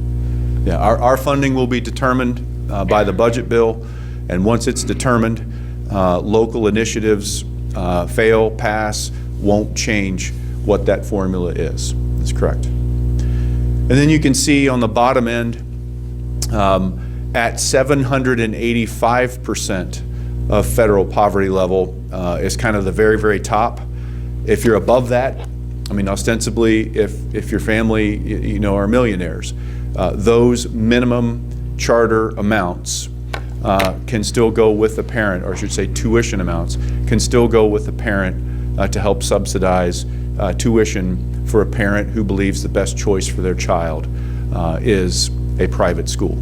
Yeah, our funding will be determined by the budget bill, and once it's determined, local initiatives fail, pass, won't change what that formula is. That's correct. And then you can see on the bottom end, at 785% of federal poverty level is kind of the very, very top. If you're above that, I mean, ostensibly, if your family, you know, are millionaires, those minimum charter amounts can still go with the parent, or I should say tuition amounts, can still go with the parent to help subsidize tuition for a parent who believes the best choice for their child is a private school.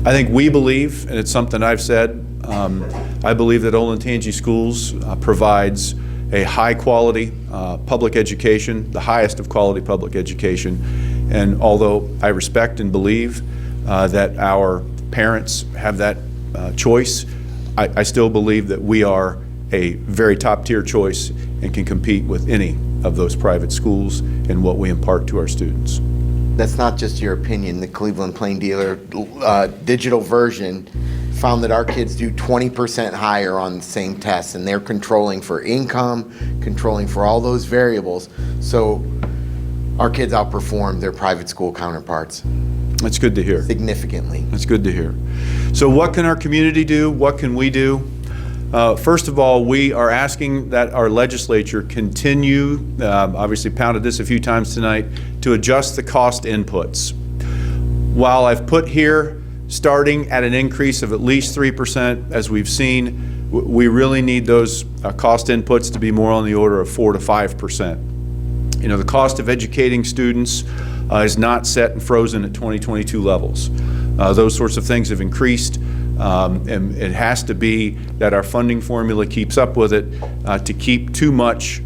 I think we believe, and it's something I've said, I believe that Olentangy Schools provides a high-quality public education, the highest of quality public education. And although I respect and believe that our parents have that choice, I still believe that we are a very top-tier choice and can compete with any of those private schools in what we impart to our students. That's not just your opinion. The Cleveland Plain Dealer digital version found that our kids do 20% higher on the same tests, and they're controlling for income, controlling for all those variables. So our kids outperform their private school counterparts. That's good to hear. Significantly. That's good to hear. So what can our community do? What can we do? First of all, we are asking that our legislature continue, obviously pounded this a few times tonight, to adjust the cost inputs. While I've put here starting at an increase of at least 3%, as we've seen, we really need those cost inputs to be more on the order of 4 to 5%. You know, the cost of educating students is not set and frozen at 2022 levels. Those sorts of things have increased, and it has to be that our funding formula keeps up with it to keep too much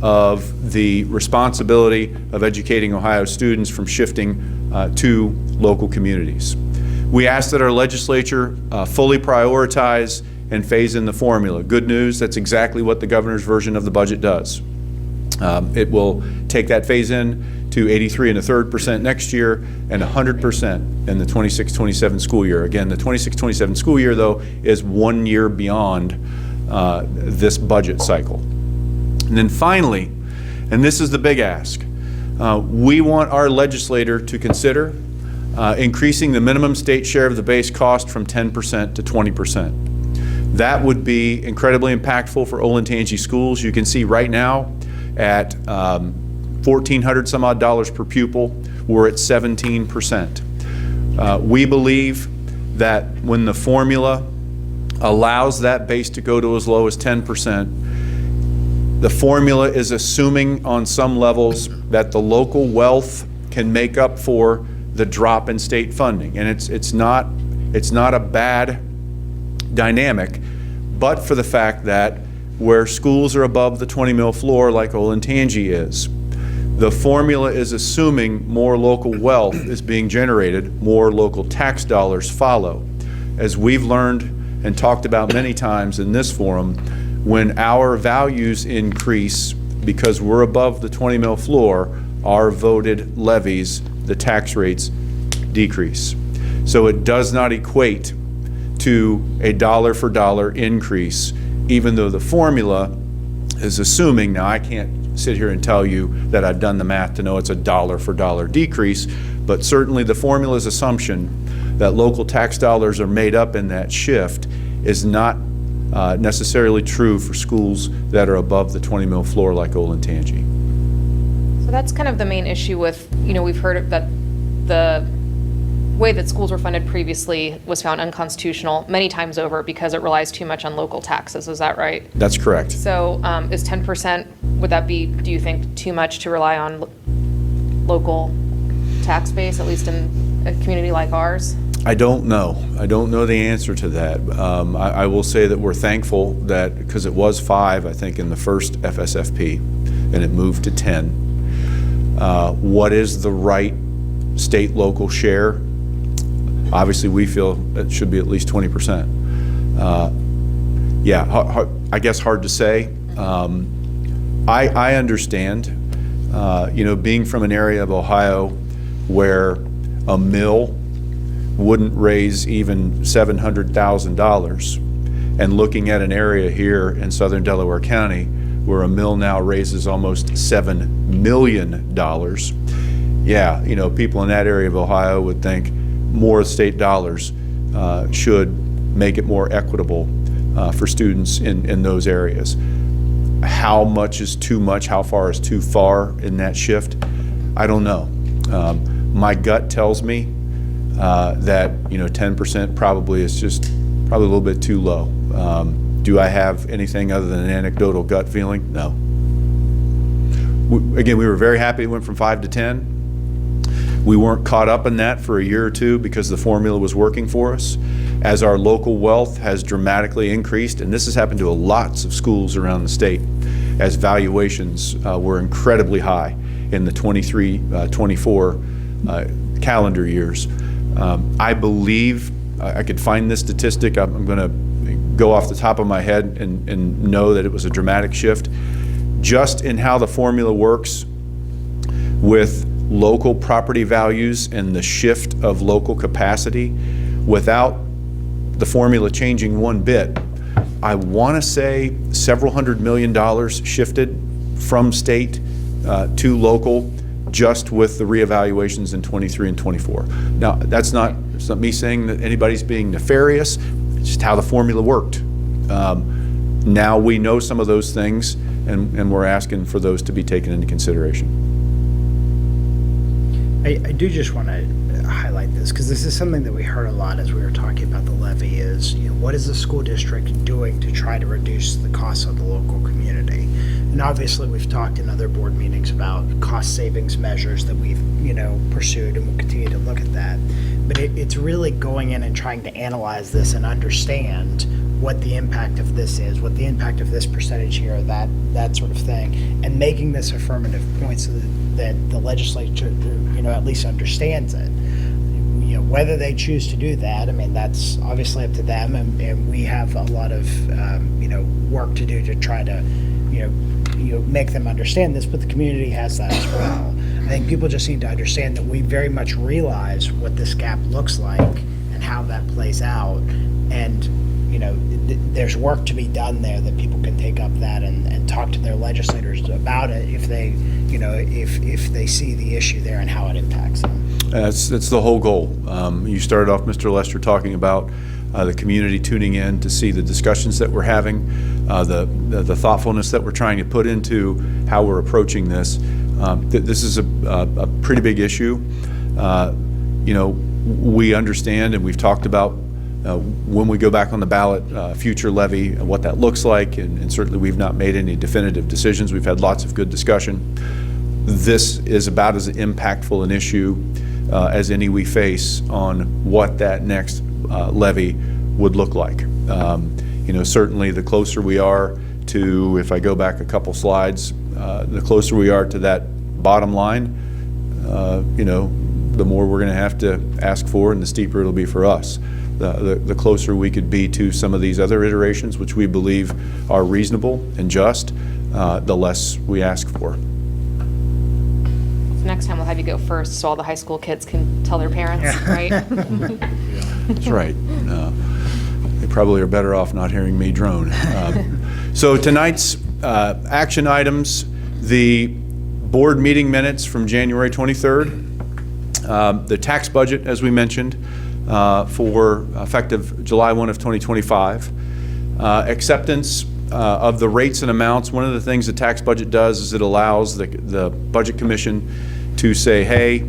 of the responsibility of educating Ohio students from shifting to local communities. We ask that our legislature fully prioritize and phase in the formula. Good news, that's exactly what the governor's version of the budget does. It will take that phase in to 83 1/3% next year and 100% in the 26-27 school year. Again, the 26-27 school year, though, is 1 year beyond this budget cycle. And then finally, and this is the big ask, we want our legislator to consider increasing the minimum state share of the base cost from 10% to 20%. That would be incredibly impactful for Olentangy schools. You can see right now at $1,400 some odd per pupil, we're at 17%. We believe that when the formula allows that base to go to as low as 10%, the formula is assuming on some levels that the local wealth can make up for the drop in state funding. And it's not a bad dynamic, but for the fact that where schools are above the 20 mil floor like Olentangy is, the formula is assuming more local wealth is being generated, more local tax dollars follow. As we've learned and talked about many times in this forum, when our values increase because we're above the 20 mil floor, our voted levies, the tax rates, decrease. So it does not equate to a dollar for dollar increase, even though the formula is assuming, now I can't sit here and tell you that I've done the math to know it's a dollar for dollar decrease, But certainly the formula's assumption that local tax dollars are made up in that shift is not necessarily true for schools that are above the 20 mil floor like Olentangy. So that's kind of the main issue with, we've heard that the way that schools were funded previously was found unconstitutional many times over because it relies too much on local taxes. Is that right? That's correct. So is 10%, would that be, do you think, too much to rely on local tax base, at least in a community like ours? I don't know. I don't know the answer to that. I will say that we're thankful that, because it was 5, I think, in the first FSFP, and it moved to 10. What is the right state-local share? Obviously, we feel it should be at least 20%. I guess hard to say. I understand, being from an area of Ohio where a mill wouldn't raise even $700,000, and looking at an area here in southern Delaware County where a mill now raises almost $7 million. People in that area of Ohio would think more state dollars should make it more equitable for students in those areas. How much is too much? How far is too far in that shift? I don't know. My gut tells me that 10% probably is just a little bit too low. Do I have anything other than an anecdotal gut feeling? No. Again, we were very happy it went from 5 to 10. We weren't caught up in that for a year or two because the formula was working for us. As our local wealth has dramatically increased, and this has happened to lots of schools around the state, as valuations were incredibly high in the 23-24 calendar years. I believe, I could find this statistic, I'm going to go off the top of my head and know that it was a dramatic shift. Just in how the formula works with local property values and the shift of local capacity, without the formula changing one bit, I want to say several $100 million shifted from state to local, just with the reevaluations in 23 and 24. Now, it's not me saying that anybody's being nefarious, it's just how the formula worked. Now we know some of those things, and we're asking for those to be taken into consideration. I do just want to highlight this, because this is something that we heard a lot as we were talking about the levy is, what is the school district doing to try to reduce the costs of the local community? And obviously, we've talked in other board meetings about cost savings measures that we've, pursued, and we'll continue to look at that. But it's really going in and trying to analyze this and understand what the impact of this is, what the impact of this percentage here, that sort of thing, and making this affirmative point so that the legislature, at least understands it. Whether they choose to do that, that's obviously up to them, and we have a lot of, work to do to try to, make them understand this, but the community has that as well. I think people just need to understand that we very much realize what this gap looks like and how that plays out, and there's work to be done there that people can take up that and talk to their legislators about it if they, if they see the issue there and how it impacts them. That's the whole goal. You started off, Mr. Lester, talking about the community tuning in to see the discussions that we're having, the thoughtfulness that we're trying to put into how we're approaching this. This is a pretty big issue. We understand, and we've talked about when we go back on the ballot, future levy, what that looks like, and certainly we've not made any definitive decisions. We've had lots of good discussion. This is about as impactful an issue as any we face on what that next levy would look like. Certainly the closer we are to, if I go back a couple slides, the closer we are to that bottom line, the more we're going to have to ask for, and the steeper it'll be for us. The closer we could be to some of these other iterations, which we believe are reasonable and just, the less we ask for. Next time we'll have you go first so all the high school kids can tell their parents, right? That's right. They probably are better off not hearing me drone. So tonight's action items, the board meeting minutes from January 23rd. The tax budget, as we mentioned, for effective July 1 of 2025. Acceptance of the rates and amounts. One of the things the tax budget does is it allows the Budget Commission to say, hey,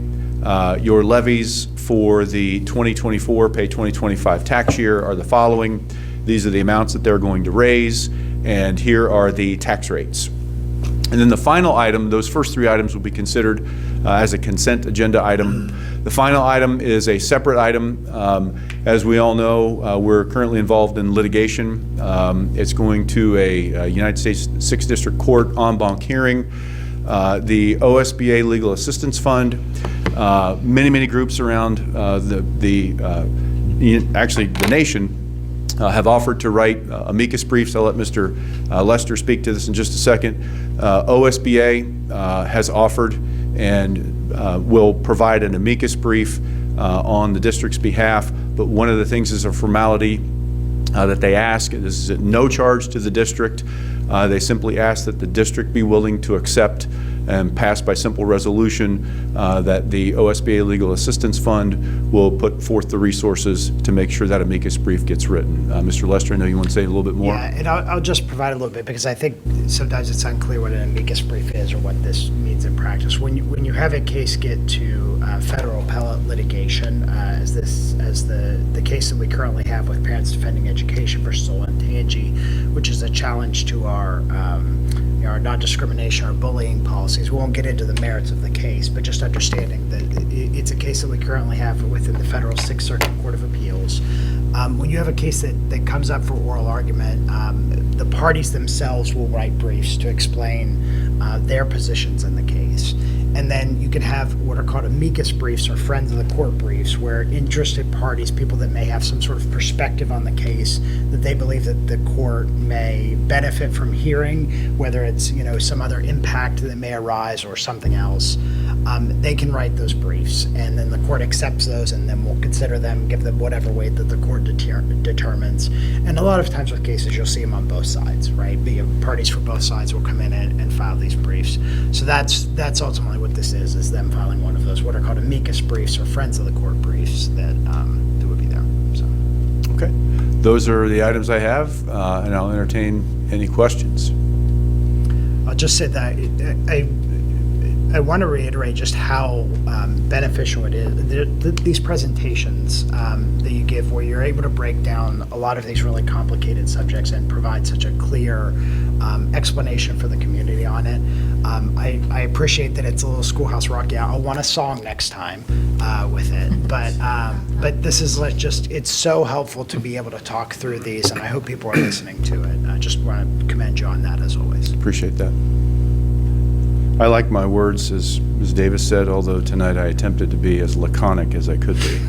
your levies for the 2024 pay 2025 tax year are the following. These are the amounts that they're going to raise, and here are the tax rates. And then the final item, those first three items will be considered as a consent agenda item. The final item is a separate item. As we all know, we're currently involved in litigation. It's going to a United States 6th District Court en banc hearing. The OSBA Legal Assistance Fund, many groups around actually the nation have offered to write amicus briefs. I'll let Mr. Lester speak to this in just a second. OSBA has offered and will provide an amicus brief on the district's behalf, but one of the things is a formality that they ask. This is at no charge to the district. They simply ask that the district be willing to accept and pass by simple resolution that the OSBA Legal Assistance Fund will put forth the resources to make sure that amicus brief gets written. Mr. Lester, I know you want to say a little bit more. Yeah, and I'll just provide a little bit because I think sometimes it's unclear what an amicus brief is or what this means in practice. When you have a case get to federal appellate litigation, as the case that we currently have with Parents Defending Education versus Olentangy, which is a challenge to our non-discrimination or bullying policies. We won't get into the merits of the case, but just understanding that it's a case that we currently have within the Federal Sixth Circuit Court of Appeals. When you have a case that comes up for oral argument, the parties themselves will write briefs to explain their positions in the case. And then you can have what are called amicus briefs or friends of the court briefs, where interested parties, people that may have some sort of perspective on the case that they believe that the court may benefit from hearing, whether it's some other impact that may arise or something else, they can write those briefs, and then the court accepts those, and then we'll consider them, give them whatever weight that the court determines. And a lot of times with cases, you'll see them on both sides, right? Parties for both sides will come in and file these briefs. So that's ultimately what this is them filing one of those what are called amicus briefs or friends of the court briefs that would be there. So. Okay. Those are the items I have, and I'll entertain any questions. I'll just say that I want to reiterate just how beneficial it is. These presentations that you give, where you're able to break down a lot of these really complicated subjects and provide such a clear explanation for the community on it. I appreciate that it's a little Schoolhouse Rock. Yeah, I'll want a song next time with it. But this is it's so helpful to be able to talk through these, and I hope people are listening to it. I just want to commend you on that as always. Appreciate that. I like my words, as Ms. Davis said, although tonight I attempted to be as laconic as I could be.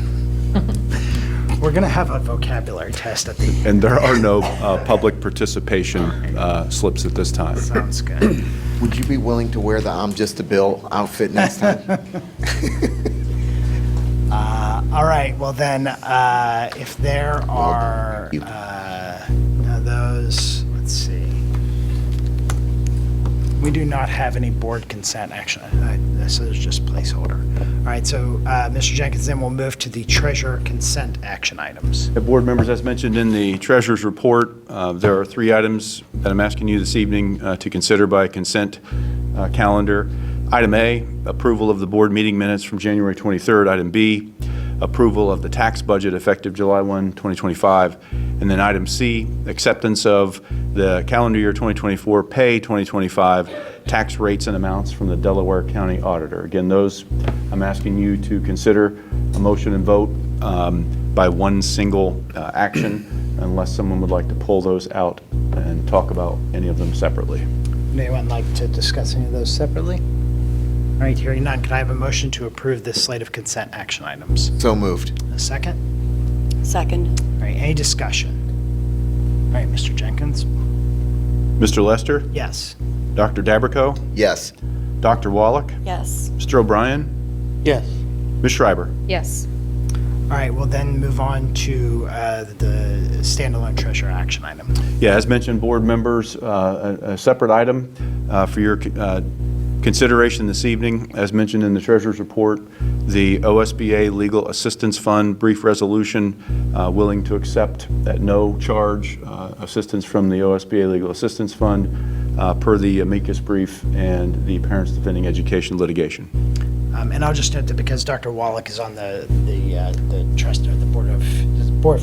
We're going to have a vocabulary test at the end. And there are no public participation slips at this time. Sounds good. Would you be willing to wear the I'm Just a Bill outfit next time? All right, well then, if there are those, let's see. We do not have any board consent action, so there's just placeholder. All right, so Mr. Jenkins, then we'll move to the treasurer consent action items. Board members, as mentioned in the treasurer's report, there are three items that I'm asking you this evening to consider by consent calendar. Item A, approval of the board meeting minutes from January 23rd. Item B, approval of the tax budget effective July 1, 2025. And then item C, acceptance of the calendar year 2024 pay 2025 tax rates and amounts from the Delaware County Auditor. Again, those I'm asking you to consider a motion and vote by one single action, unless someone would like to pull those out and talk about any of them separately. Would anyone like to discuss any of those separately? All right, hearing none, can I have a motion to approve this slate of consent action items? So moved. A second? Second. All right, any discussion? All right, Mr. Jenkins? Mr. Lester? Yes. Dr. Dabrico? Yes. Dr. Wallach? Yes. Mr. O'Brien? Yes. Ms. Schreiber? Yes. All right, we'll then move on to the standalone treasurer action item. Yeah, as mentioned, board members, a separate item for your Consideration this evening, as mentioned in the Treasurer's report, the OSBA Legal Assistance Fund brief resolution willing to accept at no charge assistance from the OSBA Legal Assistance Fund per the amicus brief and the Parents Defending Education litigation. And I'll just note that because Dr. Wallach is on the trust, or the Board of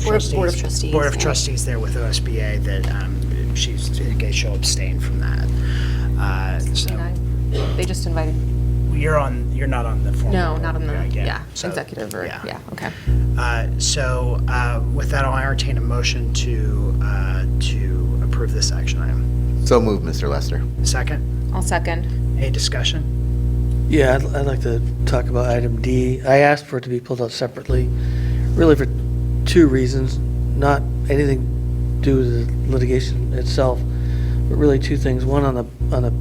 Trustees. Board of Trustees, Board of yeah. Trustees there with OSBA, that she's, in case she'll abstain from that. So They just invited. you're not on the formal. No, not on the, board, So, executive or, yeah, okay. So with that, I'll entertain a motion to approve this action item. So moved, Mr. Lester. Second? I'll second. Any discussion? Yeah, I'd like to talk about item D. I asked for it to be pulled out separately, really for two reasons, not anything to do with the litigation itself, but really two things. One, on the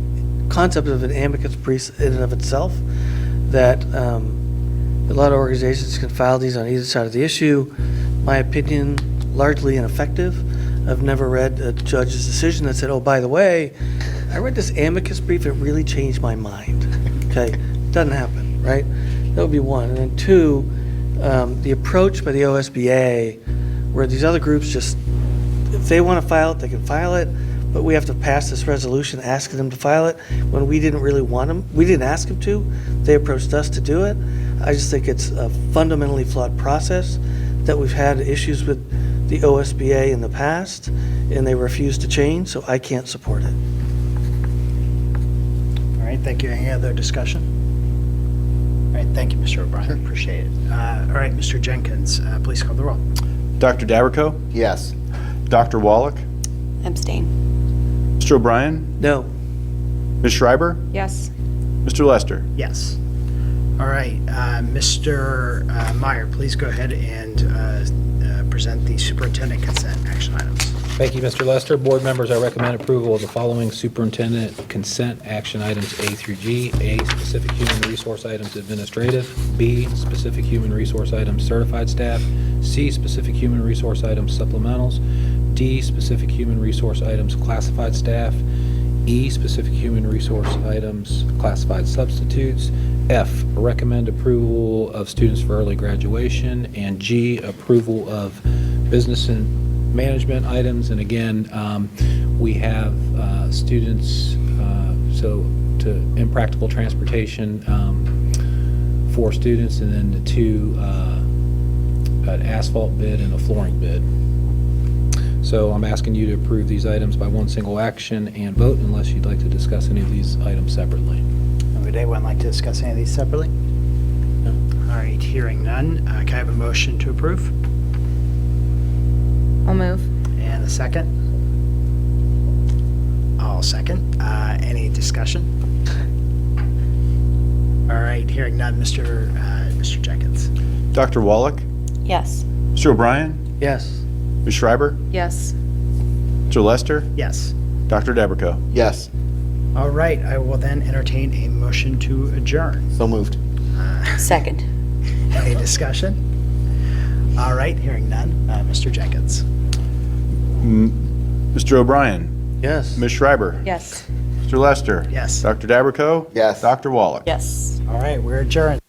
concept of an amicus brief in and of itself, that a lot of organizations can file these on either side of the issue. My opinion, largely ineffective. I've never read a judge's decision that said, oh, by the way, I read this amicus brief, it really changed my mind. Okay, doesn't happen, right? That would be one. And then two, the approach by the OSBA, where these other groups just, if they want to file it, they can file it, but we have to pass this resolution asking them to file it when we didn't really want them. We didn't ask them to. They approached us to do it. I just think it's a fundamentally flawed process, that we've had issues with the OSBA in the past, and they refuse to change, so I can't support it. All right, thank you. Any other discussion? All right, thank you, Mr. O'Brien. Appreciate it. All right, Mr. Jenkins, please call the roll. Dr. Dabrico? Yes. Dr. Wallach? Abstain. Mr. O'Brien? No. Ms. Schreiber? Yes. Mr. Lester? Yes. All right, Mr. Meyer, please go ahead and present the superintendent consent action items. Thank you, Mr. Lester. Board members, I recommend approval of the following superintendent consent action items A through G. A, specific human resource items administrative. B, specific human resource items certified staff. C, specific human resource items supplementals. D, specific human resource items classified staff. E, specific human resource items classified substitutes. F, recommend approval of students for early graduation. And G, approval of business and management items. And again, we have students, so to impractical transportation for students, and then the two, an asphalt bid and a flooring bid. So I'm asking you to approve these items by one single action and vote, unless you'd like to discuss any of these items separately. Would anyone like to discuss any of these separately? No. All right, hearing none, can I have a motion to approve? I'll move. And a second? I'll second. Any discussion? All right, hearing none, Mr. Jenkins. Dr. Wallach? Yes. Mr. O'Brien? Yes. Ms. Schreiber? Yes. Mr. Lester? Yes. Dr. Dabrico? Yes. All right, I will then entertain a motion to adjourn. So moved. Second. Any discussion? All right, hearing none, Mr. Jenkins. Mr. O'Brien? Yes. Ms. Schreiber? Yes. Mr. Lester? Yes. Dr. Dabrico? Yes. Dr. Wallach? Yes. All right, we're adjourned.